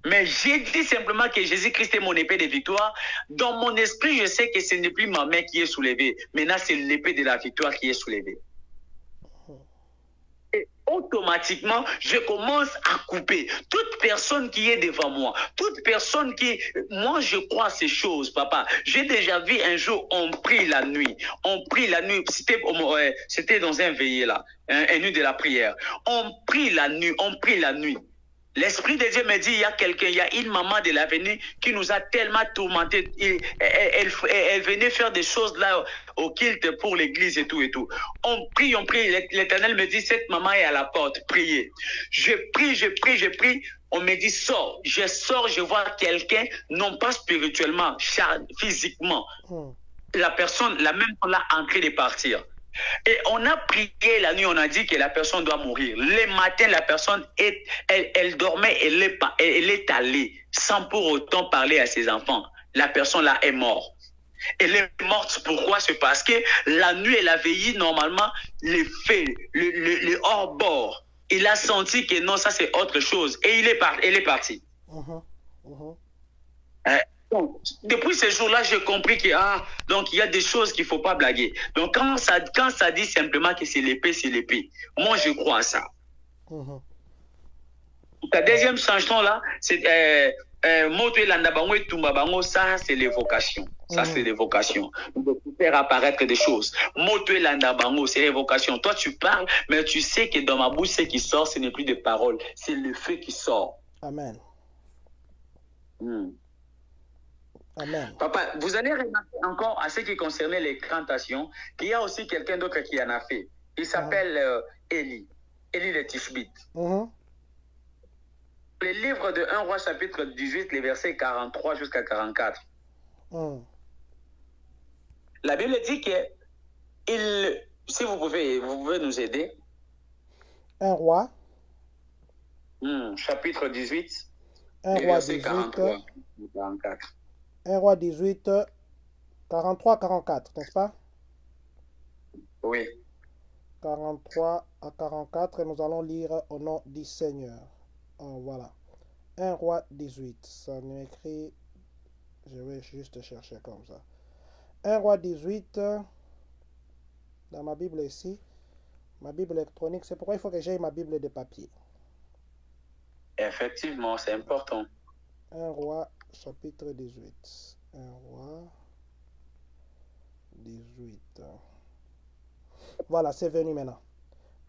Mais j'ai dit simplement que Jésus-Christ est mon épée de victoire. Dans mon esprit, je sais que ce n'est plus ma main qui est soulevée. Maintenant, c'est l'épée de la victoire qui est soulevée. Et automatiquement, je commence à couper toute personne qui est devant moi, toute personne qui... Moi, je crois ces choses, papa. J'ai déjà vu un jour, on prie la nuit. On prie la nuit. C'était dans un veillé là, un nuit de la prière. On prie la nuit, on prie la nuit. L'Esprit de Dieu me dit, il y a quelqu'un, il y a une maman de l'avenir qui nous a tellement tourmentés. Elle venait faire des choses là au culte pour l'église et tout et tout. On prie. L'Éternel me dit, cette maman est à la porte, priez. Je prie. On me dit, sors. Je sors, je vois quelqu'un, non pas spirituellement, physiquement. La personne, la même personne là, en train de partir. Et on a prié la nuit, on a dit que la personne doit mourir. Le matin, la personne, elle dormait, elle est allée, sans pour autant parler à ses enfants. La personne là est morte. Elle est morte, pourquoi? C'est parce que la nuit, elle a veillé normalement les faits, le hors-bord. Il a senti que non, ça c'est autre chose. Et elle est partie. Donc, depuis ce jour-là, j'ai compris que donc il y a des choses qu'il ne faut pas blaguer. Donc quand ça dit simplement que c'est l'épée, c'est l'épée. Moi, je crois à ça. La deuxième chanson là, c'est ça c'est l'évocation. Ça c'est l'évocation. De faire apparaître des choses. C'est l'évocation. Toi tu parles, mais tu sais que dans ma bouche, ce qui sort, ce n'est plus des paroles, c'est le feu qui sort. Amen. Amen. Papa, vous allez remarquer encore à ce qui concernait les cantations qu'il y a aussi quelqu'un d'autre qui en a fait. Il s'appelle Élie de Tishbite. Le livre de 1 Roi chapitre 18, les versets 43 jusqu'à 44. La Bible dit que si vous pouvez nous aider. 1 Roi. Chapitre 18. 1 Roi 18. 43, 44. 1 Roi 18, 43-44, n'est-ce pas? Oui. 43 à 44, et nous allons lire au nom du Seigneur. Voilà. 1 Roi 18, ça nous écrit, je vais juste chercher comme ça. 1 Roi 18, dans ma Bible ici, ma Bible électronique, c'est pourquoi il faut que j'aille ma Bible de papier. Effectivement, c'est important. 1 Roi chapitre 18. 1 Roi 18. Voilà, c'est venu maintenant.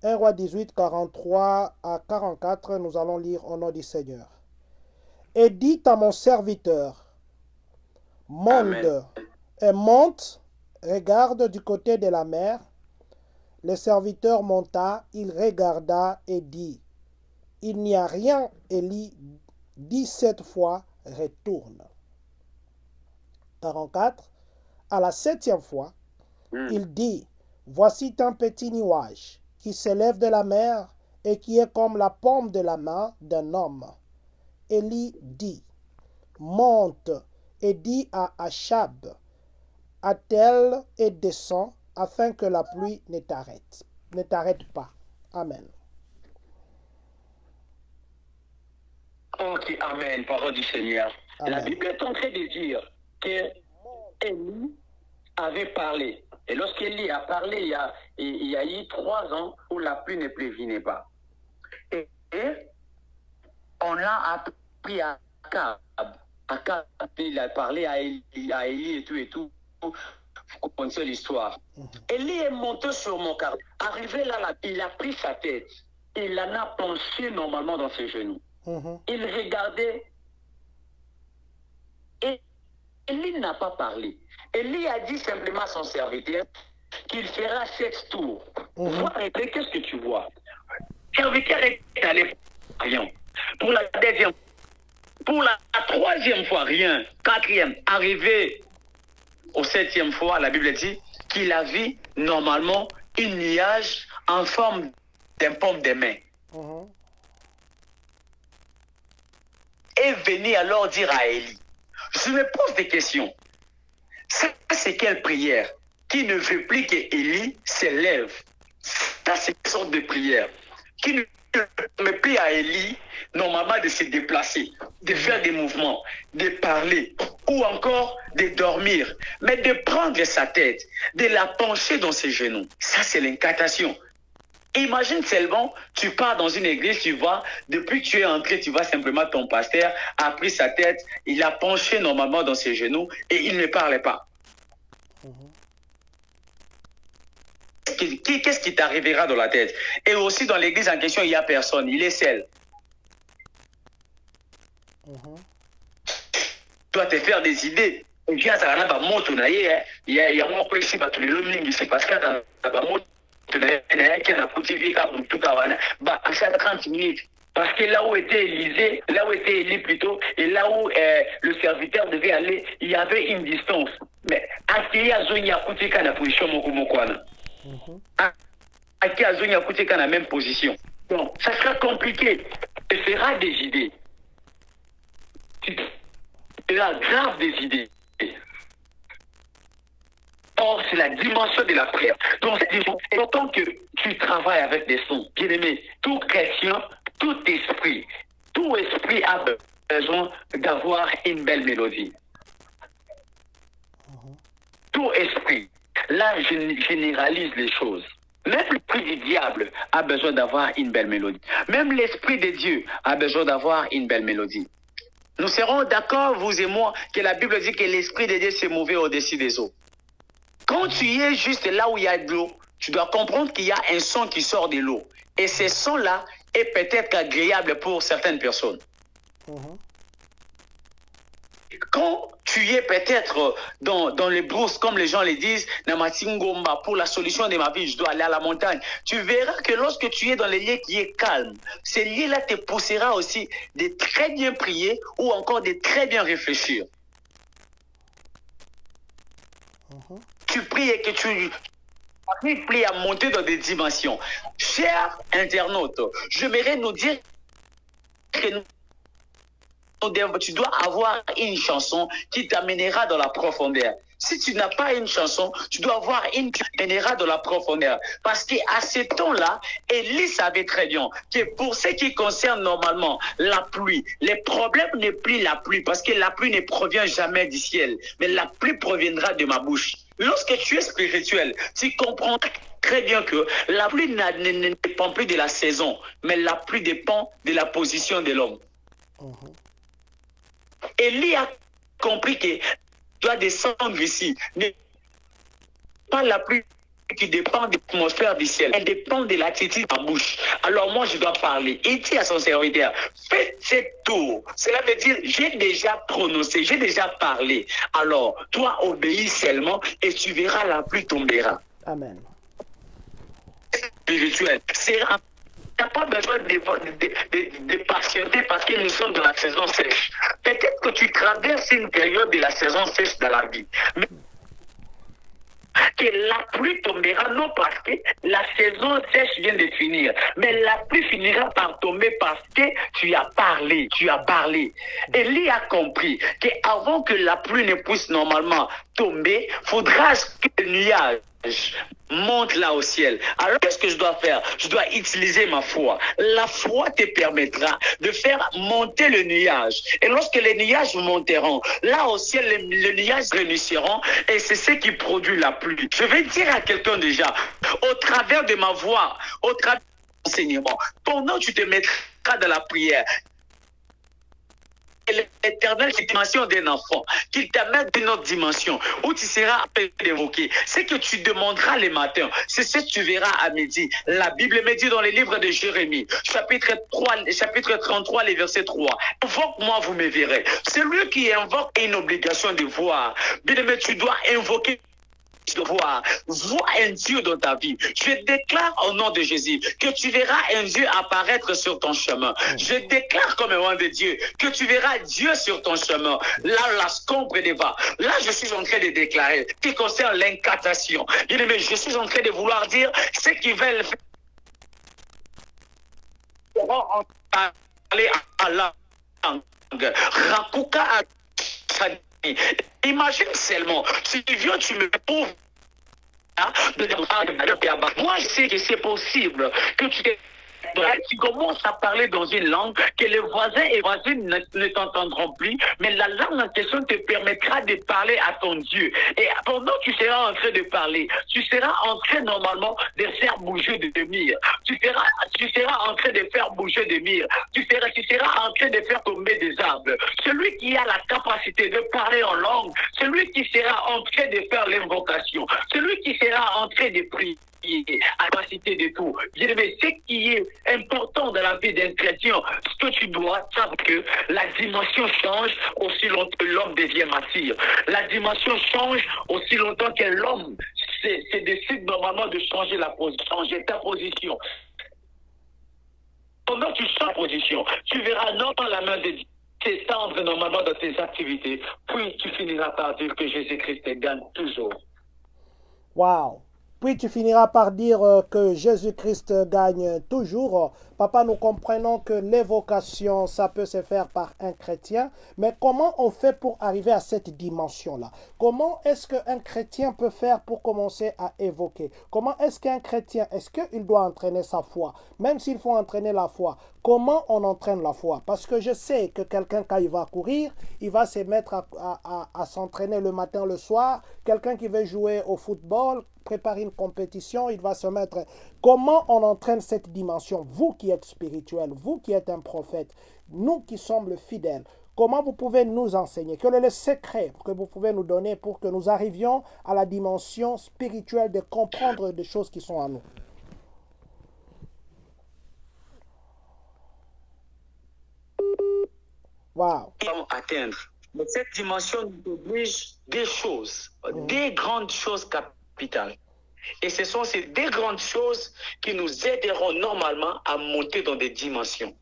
1 Roi 18, 43 à 44, nous allons lire au nom du Seigneur. Et dit à mon serviteur, monte, regarde du côté de la mer. Le serviteur monta, il regarda et dit, il n'y a rien. Élie dit 7 fois, retourne. 44. À la 7e fois, il dit, voici un petit nuage qui s'élève de la mer et qui est comme la paume de la main d'un homme. Élie dit, monte et dit à Achab, attelle et descend afin que la pluie ne t'arrête pas. Amen. Ok, amen, parole du Seigneur. Amen. La Bible est en train de dire que Élie avait parlé. Et lorsqu'Élie a parlé, il y a eu 3 ans où la pluie ne prévenait pas. Et on a appris à Akab. Akab, il a parlé à Élie et tout. Vous connaissez l'histoire. Élie est monté sur mon carreau. Arrivé là, il a pris sa tête. Il en a penché normalement dans ses genoux. Il regardait. Et Élie n'a pas parlé. Élie a dit simplement à son serviteur qu'il fera 7 tours. Qu'est-ce que tu vois? Le serviteur est allé, rien. Pour la 3e fois, rien. 4e, arrivé au 7e fois, la Bible dit qu'il a vu normalement une nuage en forme d'un paume de main. Et venir alors dire à Élie, je me pose des questions. Ça, c'est quelle prière qui ne veut plus que Élie s'élève? Ça, c'est une sorte de prière qui ne me plaît à Élie, normalement, de se déplacer, de faire des mouvements, de parler, ou encore de dormir, mais de prendre sa tête, de la pencher dans ses genoux. Ça, c'est l'incantation. Imagine seulement, tu pars dans une église, tu vois, depuis que tu es entré, tu vois simplement ton pasteur a pris sa tête, il a penché normalement dans ses genoux et il ne parlait pas. Qu'est-ce qui t'arrivera dans la tête? Et aussi dans l'église en question, il n'y a personne, il est seul. Tu dois te faire des idées. Il y a mon précis, c'est parce que à chaque 30 minutes. Parce que là où était Élisée, là où était Élie plutôt, et là où le serviteur devait aller, il y avait une distance. Mais à qui a Zonia Koutika na position Mokumokwana? À qui a Zonia Koutika na même position? Donc, ça sera compliqué. Ce sera des idées. Tu auras grave des idées. Or, c'est la dimension de la prière. Donc, c'est autant que tu travailles avec des sons. Bien aimé, tout chrétien, tout esprit a besoin d'avoir une belle mélodie. Tout esprit. Là, je généralise les choses. Même l'esprit du diable a besoin d'avoir une belle mélodie. Même l'esprit de Dieu a besoin d'avoir une belle mélodie. Nous serons d'accord, vous et moi, que la Bible dit que l'esprit de Dieu s'est mouvé au-dessus des eaux. Quand tu es juste là où il y a de l'eau, tu dois comprendre qu'il y a un son qui sort de l'eau. Et ce son-là est peut-être agréable pour certaines personnes. Quand tu es peut-être dans les brousses, comme les gens le disent, Namatingomba, pour la solution de ma vie, je dois aller à la montagne. Tu verras que lorsque tu es dans les lieux qui est calme, ces lieux-là te poussera aussi de très bien prier ou encore de très bien réfléchir. Tu pries et que tu pries à monter dans des dimensions. Chers internautes, j'aimerais nous dire que tu dois avoir une chanson qui t'amènera dans la profondeur. Si tu n'as pas une chanson, tu dois avoir une qui t'amènera dans la profondeur. Parce qu'à ce temps-là, Élie savait très bien que pour ce qui concerne normalement la pluie, les problèmes n'est plus la pluie, parce que la pluie ne provient jamais du ciel, mais la pluie proviendra de ma bouche. Lorsque tu es spirituel, tu comprends très bien que la pluie ne dépend plus de la saison, mais la pluie dépend de la position de l'homme. Élie a compris que tu dois descendre ici. Pas la pluie qui dépend de l'atmosphère du ciel. Elle dépend de l'attitude de ma bouche. Alors moi, je dois parler. Il dit à son serviteur, fais cette tour. Cela veut dire, j'ai déjà prononcé, j'ai déjà parlé. Alors, toi, obéis seulement et tu verras la pluie tombera. Amen. Spirituel. Tu n'as pas besoin de patienter parce que nous sommes dans la saison sèche. Peut-être que tu traverses une période de la saison sèche dans la vie. Mais que la pluie tombera, non parce que la saison sèche vient de finir, mais la pluie finira par tomber parce que tu as parlé, Élie a compris qu'avant que la pluie ne puisse normalement tomber, faudra que le nuage monte là au ciel. Alors qu'est-ce que je dois faire? Je dois utiliser ma foi. La foi te permettra de faire monter le nuage. Et lorsque les nuages monteront, là au ciel, les nuages réunisseront et c'est ce qui produit la pluie. Je vais dire à quelqu'un déjà, au travers de ma voix, au travers de mon enseignement, pendant que tu te mettras dans la prière, l'Éternel, c'est la dimension d'un enfant, qu'il t'amène d'une autre dimension, où tu seras appelé d'évoquer. C'est que tu demanderas les matins, c'est ce que tu verras à midi. La Bible me dit dans les livres de Jérémie, chapitre 33, les versets 3. Invoque-moi, vous me verrez. Celui qui invoque a une obligation de voir. Bien aimé, tu dois invoquer. Vois un Dieu dans ta vie. Je déclare au nom de Jésus que tu verras un Dieu apparaître sur ton chemin. Je déclare comme un roi de Dieu que tu verras Dieu sur ton chemin. Là, la scombre va. Là, je suis en train de déclarer qui concerne l'incantation. Mais je suis en train de vouloir dire ce qu'ils veulent faire. Aller à la langue. Rakuka à imagine seulement, si tu viens, tu me prouves. Moi, je sais que c'est possible que tu tu commences à parler dans une langue que les voisins et voisines ne t'entendront plus, mais la langue en question te permettra de parler à ton Dieu. Et pendant que tu seras en train de parler, tu seras en train normalement de faire bouger des murs. Tu seras en train de faire bouger des murs. Tu seras en train de faire tomber des arbres. Celui qui a la capacité de parler en langue, celui qui sera en train de faire l'invocation, celui qui sera en train de prier, à la capacité de tout. Je dis, mais ce qui est important dans la vie d'un chrétien, ce que tu dois savoir que la dimension change aussi longtemps que l'homme devient martyr. La dimension change aussi longtemps que l'homme se décide normalement de changer ta position. Pendant que tu changes ta position, tu verras non dans la main de Dieu t'étendre normalement dans tes activités, puis tu finiras par dire que Jésus-Christ gagne toujours. Wow. Puis tu finiras par dire que Jésus-Christ gagne toujours. Papa, nous comprenons que l'évocation, ça peut se faire par un chrétien, mais comment on fait pour arriver à cette dimension-là? Comment est-ce qu'un chrétien peut faire pour commencer à évoquer? Comment est-ce qu'un chrétien, est-ce qu'il doit entraîner sa foi? Même s'il faut entraîner la foi, comment on entraîne la foi? Parce que je sais que quelqu'un, quand il va courir, il va se mettre à s'entraîner le matin, le soir. Quelqu'un qui veut jouer au football, préparer une compétition, il va se mettre... Comment on entraîne cette dimension? Vous qui êtes spirituel, vous qui êtes un prophète, nous qui sommes le fidèle, comment vous pouvez nous enseigner? Quel est le secret que vous pouvez nous donner pour que nous arrivions à la dimension spirituelle de comprendre des choses qui sont à nous? Wow. Atteindre. Mais cette dimension nous oblige des choses, des grandes choses capitales. Et ce sont ces deux grandes choses qui nous aideront normalement à monter dans des dimensions.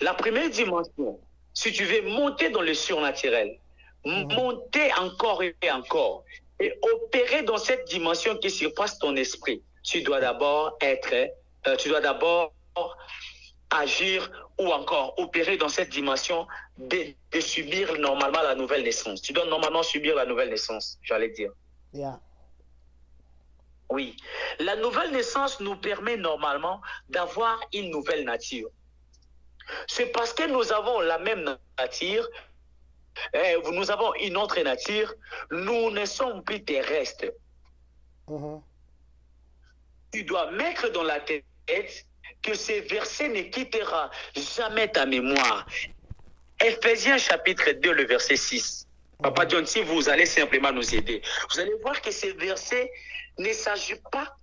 La première dimension, si tu veux monter dans le surnaturel, monter encore et encore, et opérer dans cette dimension qui surpasse ton esprit, tu dois d'abord agir ou encore opérer dans cette dimension de subir normalement la nouvelle naissance. Tu dois normalement subir la nouvelle naissance, j'allais dire. Yeah. Oui. La nouvelle naissance nous permet normalement d'avoir une nouvelle nature. C'est parce que nous avons la même nature, nous avons une autre nature, nous ne sommes plus terrestres. Tu dois mettre dans la tête que ce verset ne quittera jamais ta mémoire. Ephésiens chapitre 2, le verset 6. Papa John, si vous allez simplement nous aider, vous allez voir que ce verset ne s'agit pas,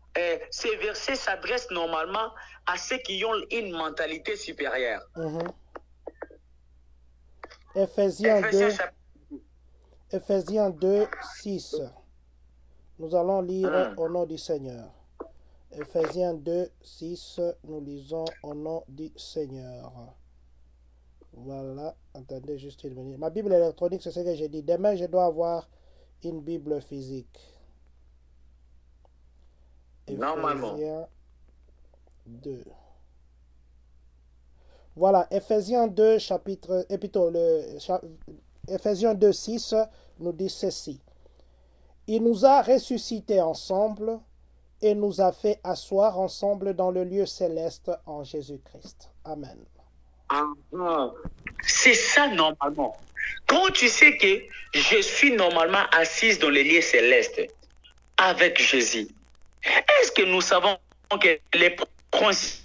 ces versets s'adressent normalement à ceux qui ont une mentalité supérieure. Ephésiens 2, 6. Nous allons lire au nom du Seigneur. Ephésiens 2, 6, nous lisons au nom du Seigneur. Voilà, attendez juste une minute. Ma Bible électronique, c'est ce que j'ai dit. Demain, je dois avoir une Bible physique. Normalement. Ephésiens 2. Voilà, Ephésiens 2, Ephésiens 2, 6 nous dit ceci. Il nous a ressuscités ensemble et nous a fait asseoir ensemble dans le lieu céleste en Jésus-Christ. Amen. C'est ça normalement. Quand tu sais que je suis normalement assise dans les lieux célestes avec Jésus, est-ce que nous savons que les principes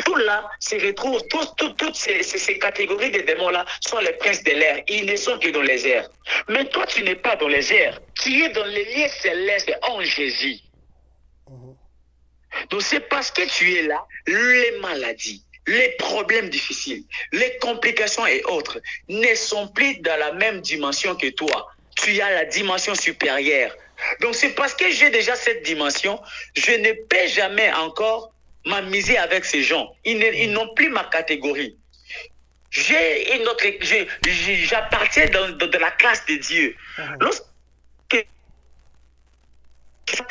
tout là se retrouvent, toutes ces catégories de démons-là sont les princes de l'air. Ils ne sont que dans les airs. Mais toi, tu n'es pas dans les airs. Tu es dans les lieux célestes en Jésus. Donc c'est parce que tu es là, les maladies, les problèmes difficiles, les complications et autres ne sont plus dans la même dimension que toi. Tu as la dimension supérieure. Donc c'est parce que j'ai déjà cette dimension, je ne peux jamais encore m'amuser avec ces gens. Ils n'ont plus ma catégorie. J'appartiens dans la classe de Dieu. Lorsque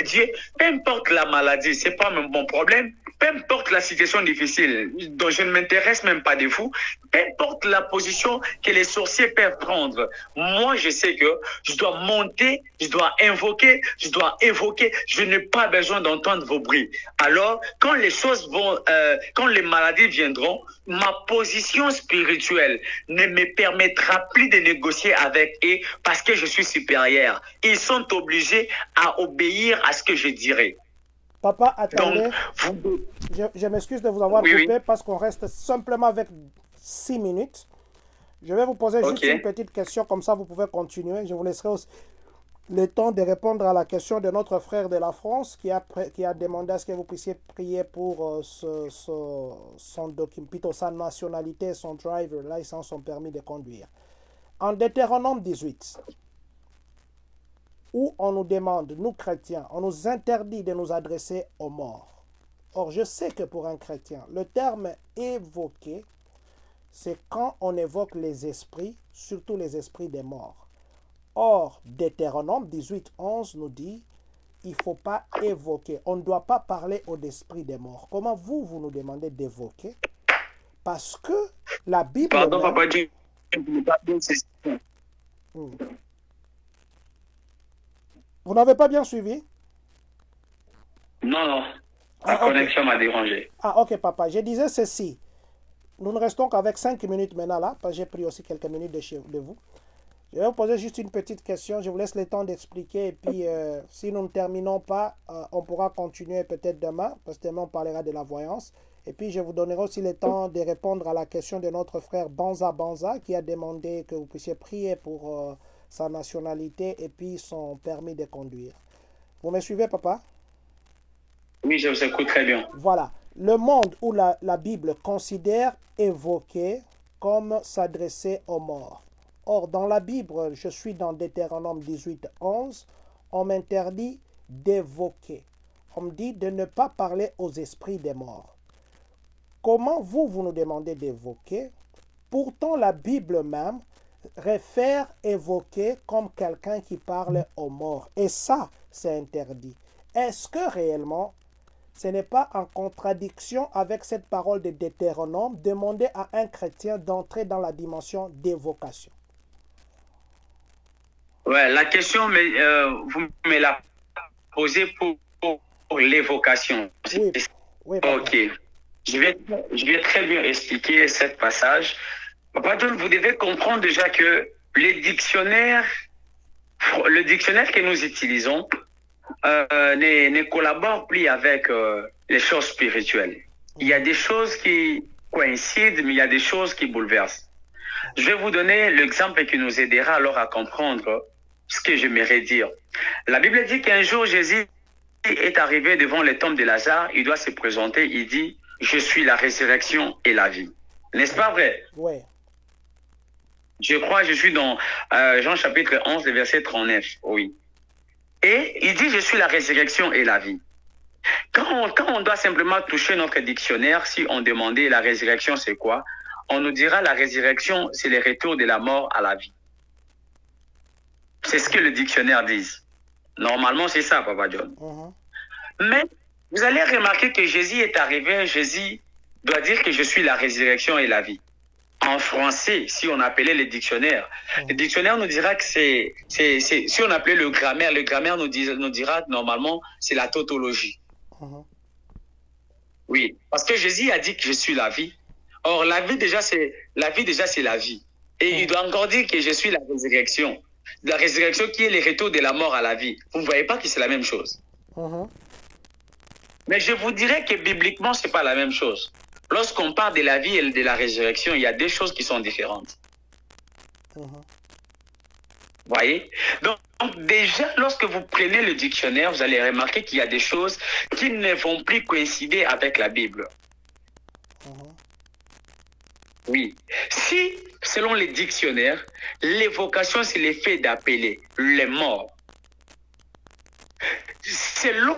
Dieu, peu importe la maladie, c'est pas mon problème. Peu importe la situation difficile, dont je ne m'intéresse même pas de vous, peu importe la position que les sorciers peuvent prendre, moi je sais que je dois monter, je dois invoquer, je dois évoquer, je n'ai pas besoin d'entendre vos bruits. Alors, quand les choses vont, quand les maladies viendront, ma position spirituelle ne me permettra plus de négocier avec eux parce que je suis supérieur. Ils sont obligés à obéir à ce que je dirai. Papa, attendez. Donc, Je m'excuse de vous avoir Oui, coupé parce qu'on reste simplement avec 6 minutes. Je vais vous poser juste Ok. une petite question, comme ça vous pouvez continuer. Je vous laisserai aussi le temps de répondre à la question de notre frère de la France qui a demandé à ce que vous puissiez prier pour son document, plutôt sa nationalité, son driver license, son permis de conduire. En Deutéronome 18, où on nous demande, nous chrétiens, on nous interdit de nous adresser aux morts. Or, je sais que pour un chrétien, le terme évoqué, c'est quand on évoque les esprits, surtout les esprits des morts. Or, Deutéronome 18, 11 nous dit, il ne faut pas évoquer, on ne doit pas parler aux esprits des morts. Comment vous nous demandez d'évoquer? Parce que la Bible... Pardon, même, Papa Dieu. Vous n'avez pas bien suivi? Non. La Ah, ok. connexion m'a dérangé. Ah, ok, papa. Je disais ceci. Nous ne restons qu'avec 5 minutes maintenant là, parce que j'ai pris aussi quelques minutes de vous. Je vais vous poser juste une petite question. Je vous laisse le temps d'expliquer. Et puis, si nous ne terminons pas, on pourra continuer peut-être demain, parce que demain, on parlera de la voyance. Et puis, je vous donnerai aussi le temps de répondre à la question de notre frère Banza Banza, qui a demandé que vous puissiez prier pour sa nationalité et puis son permis de conduire. Vous me suivez, papa? Oui, je vous écoute très bien. Voilà. Le monde où la Bible considère évoquer comme s'adresser aux morts. Or, dans la Bible, je suis dans Deutéronome 18, 11, on m'interdit d'évoquer. On me dit de ne pas parler aux esprits des morts. Comment vous nous demandez d'évoquer? Pourtant, la Bible même réfère évoquer comme quelqu'un qui parle aux morts. Et ça, c'est interdit. Est-ce que réellement, ce n'est pas en contradiction avec cette parole de Deutéronome, demander à un chrétien d'entrer dans la dimension d'évocation? Ouais, la question, vous me la posez pour l'évocation. Oui, oui, papa. Ok. Je vais très bien expliquer ce passage. Papa John, vous devez comprendre déjà que le dictionnaire que nous utilisons ne collabore plus avec les choses spirituelles. Il y a des choses qui coïncident, mais il y a des choses qui bouleversent. Je vais vous donner l'exemple qui nous aidera alors à comprendre ce que j'aimerais dire. La Bible dit qu'un jour, Jésus est arrivé devant les tombes de Lazare, il doit se présenter, il dit, je suis la résurrection et la vie. N'est-ce pas vrai? Oui. Je crois que je suis dans Jean chapitre 11, le verset 39, oui. Et il dit, je suis la résurrection et la vie. Quand on doit simplement toucher notre dictionnaire, si on demandait la résurrection, c'est quoi? On nous dira la résurrection, c'est le retour de la mort à la vie. C'est ce que le dictionnaire dit. Normalement, c'est ça, Papa John. Mais vous allez remarquer que Jésus est arrivé, Jésus doit dire que je suis la résurrection et la vie. En français, si on appelait le dictionnaire nous dira que si on appelait le grammaire nous dira que normalement, c'est la tautologie. Oui, parce que Jésus a dit que je suis la vie. Or, la vie déjà, c'est la vie. Et il doit encore dire que je suis la résurrection. La résurrection qui est le retour de la mort à la vie. Vous ne voyez pas que c'est la même chose. Mais je vous dirais que bibliquement, ce n'est pas la même chose. Lorsqu'on parle de la vie et de la résurrection, il y a des choses qui sont différentes. Vous voyez? Donc, déjà, lorsque vous prenez le dictionnaire, vous allez remarquer qu'il y a des choses qui ne vont plus coïncider avec la Bible. Oui. Si, selon les dictionnaires, l'évocation, c'est l'effet d'appeler les morts. Selon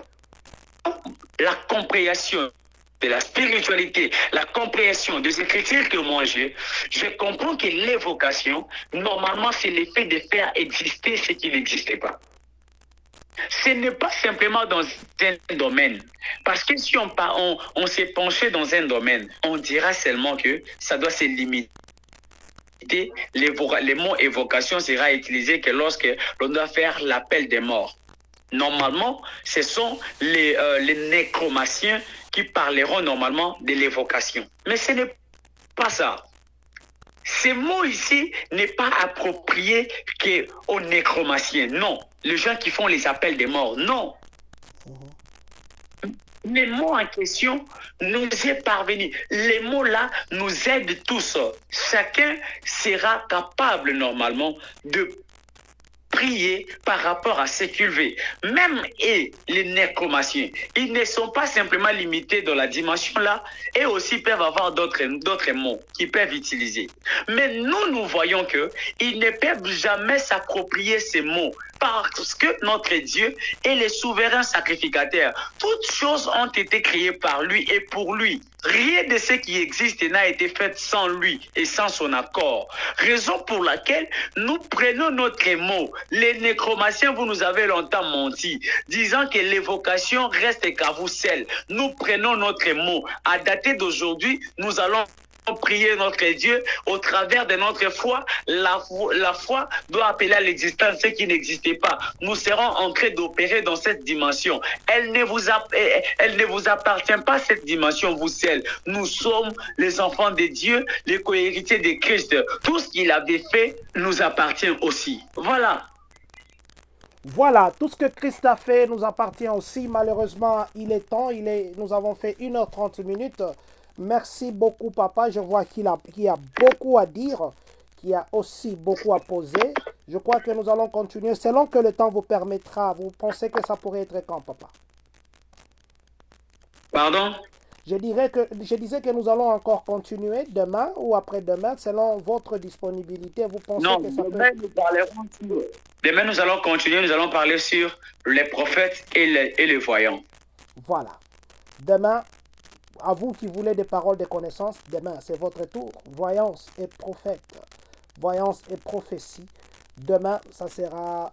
la compréhension de la spiritualité, la compréhension des Écritures que moi j'ai, je comprends que l'évocation, normalement, c'est l'effet de faire exister ce qui n'existait pas. ce n'est pas simplement dans un domaine. Parce que si on s'est penché dans un domaine, on dira seulement que ça doit se limiter. Les mots évocation sera utilisé que lorsque l'on doit faire l'appel des morts. Normalement, ce sont les nécromanciens qui parleront normalement de l'évocation. Mais ce n'est pas ça. Ces mots ici n'est pas approprié aux nécromanciens. Non. Les gens qui font les appels des morts. Non. Les mots en question nous est parvenu. Les mots-là nous aident tous. Chacun sera capable normalement de prier par rapport à ce qu'il veut. Même les nécromanciens, ils ne sont pas simplement limités dans la dimension là, et aussi peuvent avoir d'autres mots qu'ils peuvent utiliser. Mais nous voyons qu'ils ne peuvent jamais s'approprier ces mots parce que notre Dieu est le souverain sacrificateur. Toutes choses ont été créées par lui et pour lui. Rien de ce qui existe n'a été fait sans lui et sans son accord. Raison pour laquelle nous prenons notre mot. Les nécromanciens, vous nous avez longtemps menti, disant que l'évocation reste qu'à vous seul. Nous prenons notre mot. À dater d'aujourd'hui, nous allons prier notre Dieu au travers de notre foi. La foi doit appeler à l'existence ce qui n'existait pas. Nous serons en train d'opérer dans cette dimension. Elle ne vous appartient pas, cette dimension, vous seul. Nous sommes les enfants de Dieu, les co-héritiers de Christ. Tout ce qu'il avait fait nous appartient aussi. Voilà. Voilà, tout ce que Christ a fait nous appartient aussi. Malheureusement, il est temps. Nous avons fait 1h30 minutes. Merci beaucoup, papa. Je vois qu'il y a beaucoup à dire, qu'il y a aussi beaucoup à poser. Je crois que nous allons continuer selon que le temps vous permettra. Vous pensez que ça pourrait être quand, papa? Pardon? Je disais que nous allons encore continuer demain ou après-demain selon votre disponibilité. Vous pensez que ça demain, demain, nous allons continuer. Nous allons parler sur les prophètes et les voyants. Voilà. Demain, à vous qui voulez des paroles de connaissance, demain, c'est votre tour. Voyance et prophète. Voyance et prophétie. Demain, ça sera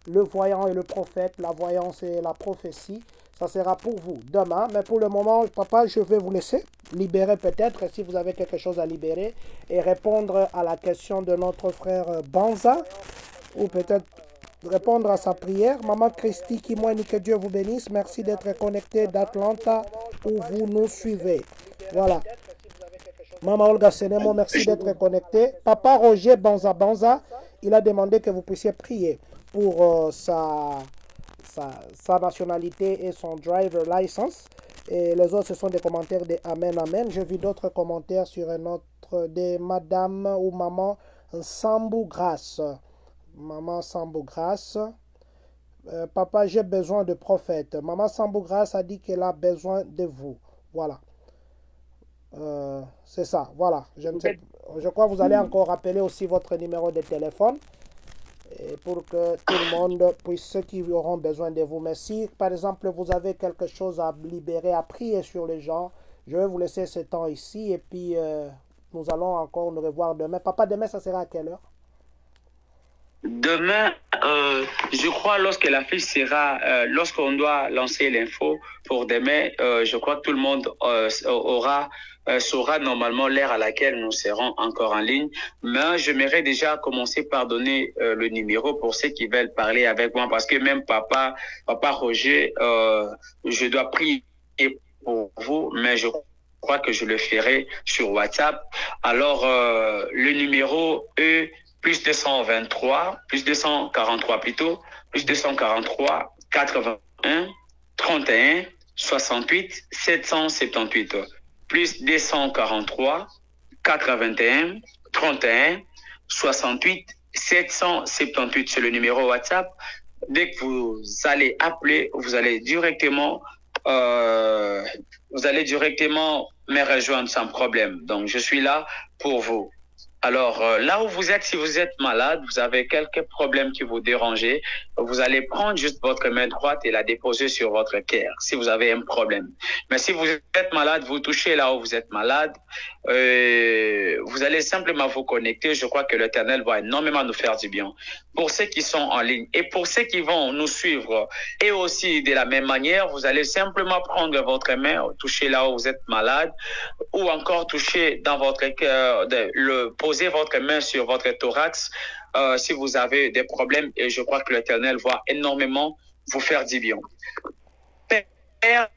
le voyant et le prophète, la voyance et la prophétie. Ça sera pour vous demain. Mais pour le moment, papa, je vais vous laisser libérer peut-être si vous avez quelque chose à libérer et répondre à la question de notre frère Banza ou peut-être répondre à sa prière. Maman Christy Kimwani, que Dieu vous bénisse. Merci d'être connecté d'Atlanta où vous nous suivez. Voilà. Maman Olga Senemo, merci d'être connecté. Papa Roger Banza, il a demandé que vous puissiez prier pour sa nationalité et son driver license. Et les autres, ce sont des commentaires de Amen, Amen. J'ai vu d'autres commentaires sur un autre de Madame ou Maman Sambou Grâce. Maman Sambou Grâce. Papa, j'ai besoin de prophète. Maman Sambou Grâce a dit qu'elle a besoin de vous. Voilà. C'est ça. Voilà. Je crois que vous allez encore rappeler aussi votre numéro de téléphone. Et pour que tout le monde puisse, ceux qui auront besoin de vous. Mais si, par exemple, vous avez quelque chose à libérer, à prier sur les gens, je vais vous laisser ce temps ici. Et puis, nous allons encore nous revoir demain. Papa, demain, ça sera à quelle heure? Demain, je crois lorsque la fiche sera, lorsqu'on doit lancer l'info pour demain, je crois que tout le monde saura normalement l'heure à laquelle nous serons encore en ligne. Mais j'aimerais déjà commencer par donner le numéro pour ceux qui veulent parler avec moi, parce que même papa Roger, je dois prier pour vous, mais je crois que je le ferai sur WhatsApp. Alors, le numéro est plus 223, plus 243 plutôt, plus 243, 81, 31, 68, 778. Plus 243, 81, 31, 68, 778. C'est le numéro WhatsApp. Dès que vous allez appeler, vous allez directement me rejoindre sans problème. Donc, je suis là pour vous. Alors, là où vous êtes, si vous êtes malade, vous avez quelques problèmes qui vous dérangent, vous allez prendre juste votre main droite et la déposer sur votre cœur, si vous avez un problème. Mais si vous êtes malade, vous touchez là où vous êtes malade, Vous allez simplement vous connecter. Je crois que l'Éternel va énormément nous faire du bien. Pour ceux qui sont en ligne et pour ceux qui vont nous suivre, et aussi de la même manière, vous allez simplement prendre votre main, toucher là où vous êtes malade, ou encore toucher dans votre cœur, poser votre main sur votre thorax si vous avez des problèmes, et je crois que l'Éternel va énormément vous faire du bien. Père,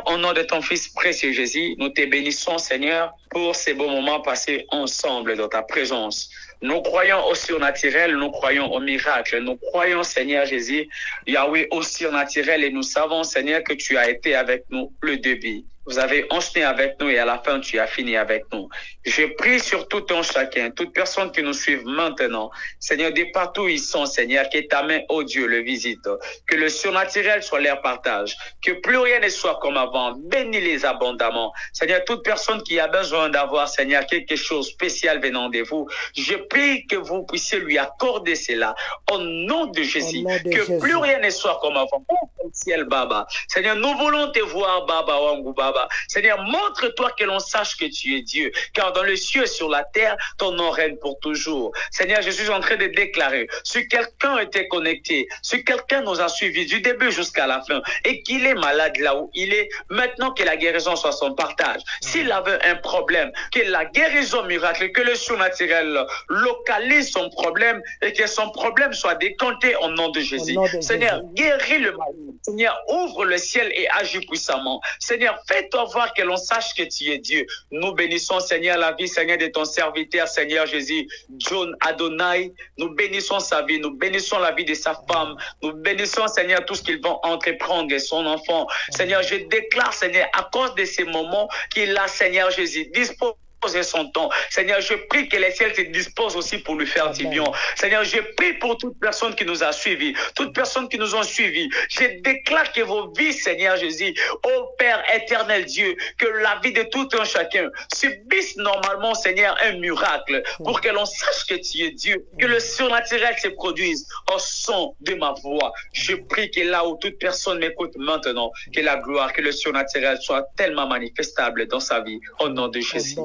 au nom de ton Fils précieux Jésus, nous te bénissons, Seigneur, pour ces beaux moments passés ensemble dans ta présence. Nous croyons au surnaturel, nous croyons au miracle, nous croyons, Seigneur Jésus, Yahweh, au surnaturel, et nous savons, Seigneur, que tu as été avec nous le début. Vous avez enchaîné avec nous et à la fin, tu as fini avec nous. Je prie sur tout un chacun, toute personne qui nous suit maintenant. Seigneur, de partout où ils sont, Seigneur, que ta main, oh Dieu, le visite. Que le surnaturel soit leur partage. Que plus rien ne soit comme avant. Bénis-les abondamment. Seigneur, toute personne qui a besoin d'avoir, Seigneur, quelque chose de spécial venant de vous, je prie que vous puissiez lui accorder cela. Au nom de Jésus. Que plus rien ne soit comme avant. Oh, ciel, Baba. Seigneur, nous voulons te voir, Baba, Wangu, Baba. Seigneur, montre-toi que l'on sache que tu es Dieu, car dans les cieux et sur la terre, ton nom règne pour toujours. Seigneur, je suis en train de déclarer, si quelqu'un était connecté, si quelqu'un nous a suivis du début jusqu'à la fin, et qu'il est malade là où il est, maintenant que la guérison soit son partage. S'il avait un problème, que la guérison miracle, que le surnaturel localise son problème, et que son problème soit décanté au nom de Jésus. Seigneur, guéris le malade. Seigneur, ouvre le ciel et agis puissamment. Seigneur, fais-toi voir que l'on sache que tu es Dieu. Nous bénissons, Seigneur, la vie, Seigneur, de ton serviteur, Seigneur Jésus, John Adonai. Nous bénissons sa vie, nous bénissons la vie de sa femme. Nous bénissons, Seigneur, tout ce qu'ils vont entreprendre et son enfant. Seigneur, je déclare, Seigneur, à cause de ces moments qu'il a, Seigneur Jésus, dispose son temps. Seigneur, je prie que les ciels se disposent aussi pour lui faire du bien. Seigneur, je prie pour toute personne qui nous a suivis, toute personne qui nous ont suivis. Je déclare que vos vies, Seigneur Jésus, ô Père éternel Dieu, que la vie de tout un chacun subisse normalement, Seigneur, un miracle pour que l'on sache que tu es Dieu, que le surnaturel se produise au son de ma voix. Je prie que là où toute personne m'écoute maintenant, que la gloire, que le surnaturel soit tellement manifestable dans sa vie. Au nom de Jésus.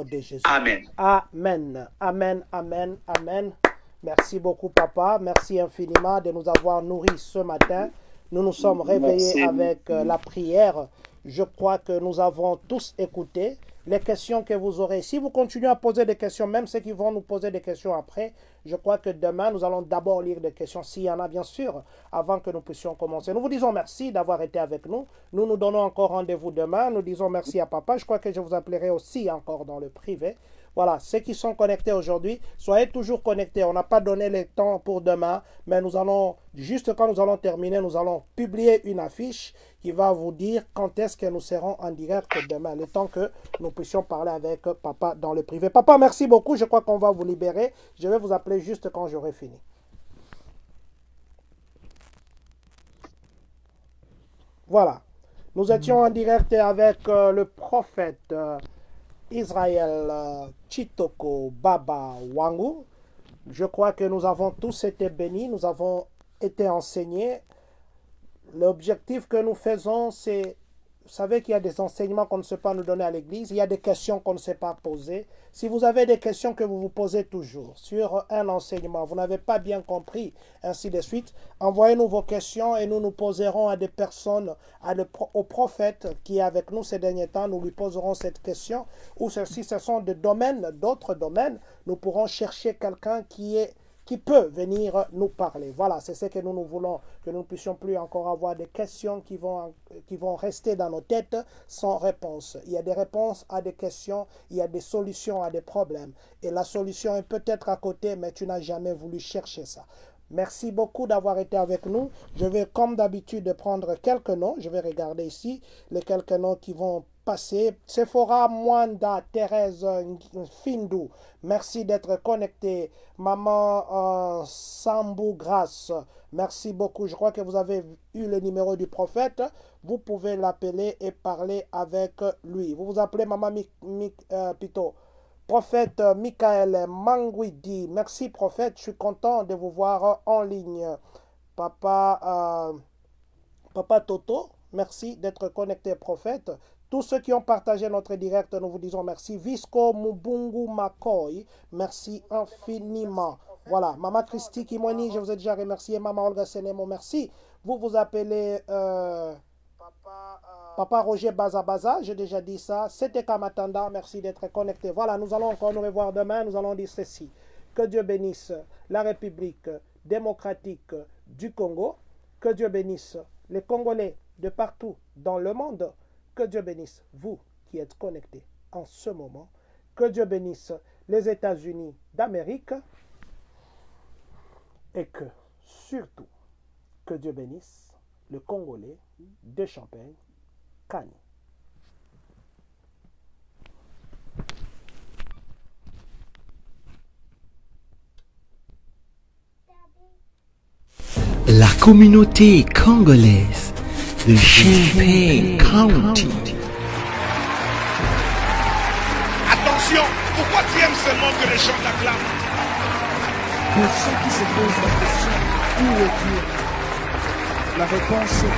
Amen. Amen. Amen. Amen. Amen. Merci beaucoup, papa. Merci infiniment de nous avoir nourris ce matin. Nous nous sommes réveillés avec la prière. Je crois que nous avons tous écouté les questions que vous aurez. Si vous continuez à poser des questions, même ceux qui vont nous poser des questions après, je crois que demain, nous allons d'abord lire des questions, s'il y en a bien sûr, avant que nous puissions commencer. Nous vous disons merci d'avoir été avec nous. Nous nous donnons encore rendez-vous demain. Nous disons merci à papa. Je crois que je vous appellerai aussi encore dans le privé. Voilà, ceux qui sont connectés aujourd'hui, soyez toujours connectés. On n'a pas donné le temps pour demain, mais nous allons, juste quand nous allons terminer, nous allons publier une affiche qui va vous dire quand est-ce que nous serons en direct demain, le temps que nous puissions parler avec papa dans le privé. Papa, merci beaucoup. Je crois qu'on va vous libérer. Je vais vous appeler juste quand j'aurai fini. Voilà. Nous étions en direct avec le prophète Israël Chitoko Baba Wangu. Je crois que nous avons tous été bénis, nous avons été enseignés. L'objectif que nous faisons, c'est, vous savez qu'il y a des enseignements qu'on ne sait pas nous donner à l'église, il y a des questions qu'on ne sait pas poser. Si vous avez des questions que vous vous posez toujours sur un enseignement, vous n'avez pas bien compris, ainsi de suite, envoyez-nous vos questions et nous nous poserons à des personnes, au prophète qui est avec nous ces derniers temps, nous lui poserons cette question, ou si ce sont des domaines, d'autres domaines, nous pourrons chercher quelqu'un qui peut venir nous parler. Voilà, c'est ce que nous voulons, que nous ne puissions plus encore avoir des questions qui vont rester dans nos têtes sans réponse. Il y a des réponses à des questions, il y a des solutions à des problèmes. Et la solution est peut-être à côté, mais tu n'as jamais voulu chercher ça. Merci beaucoup d'avoir été avec nous. Je vais, comme d'habitude, prendre quelques noms. Je vais regarder ici les quelques noms qui vont passer. Sephora Mwanda, Thérèse Findou, merci d'être connecté. Maman Sambou Grasse, merci beaucoup. Je crois que vous avez eu le numéro du prophète. Vous pouvez l'appeler et parler avec lui. Vous vous appelez Maman Pito. Prophète Michael Manguidi, merci prophète, je suis content de vous voir en ligne. Papa Toto, merci d'être connecté prophète. Tous ceux qui ont partagé notre direct, nous vous disons merci. Visco Mubungu Makoy, merci infiniment. Voilà, Maman Christy Kimoni, je vous ai déjà remercié. Maman Olga Senemo, merci. Vous vous appelez Papa Roger Bazabaza, j'ai déjà dit ça. C'était Kamatanda, merci d'être connecté. Voilà, nous allons encore nous revoir demain. Nous allons dire ceci. Que Dieu bénisse la République démocratique du Congo. Que Dieu bénisse les Congolais de partout dans le monde. Que Dieu bénisse vous qui êtes connectés en ce moment. Que Dieu bénisse les États-Unis d'Amérique. Et que, surtout, que Dieu bénisse le Congolais de Champagne, Kani. La communauté congolaise de Champaign County. Attention, pourquoi tu aimes seulement que les gens t'acclament? Pour ceux qui se posent la question, où est Dieu? La réponse est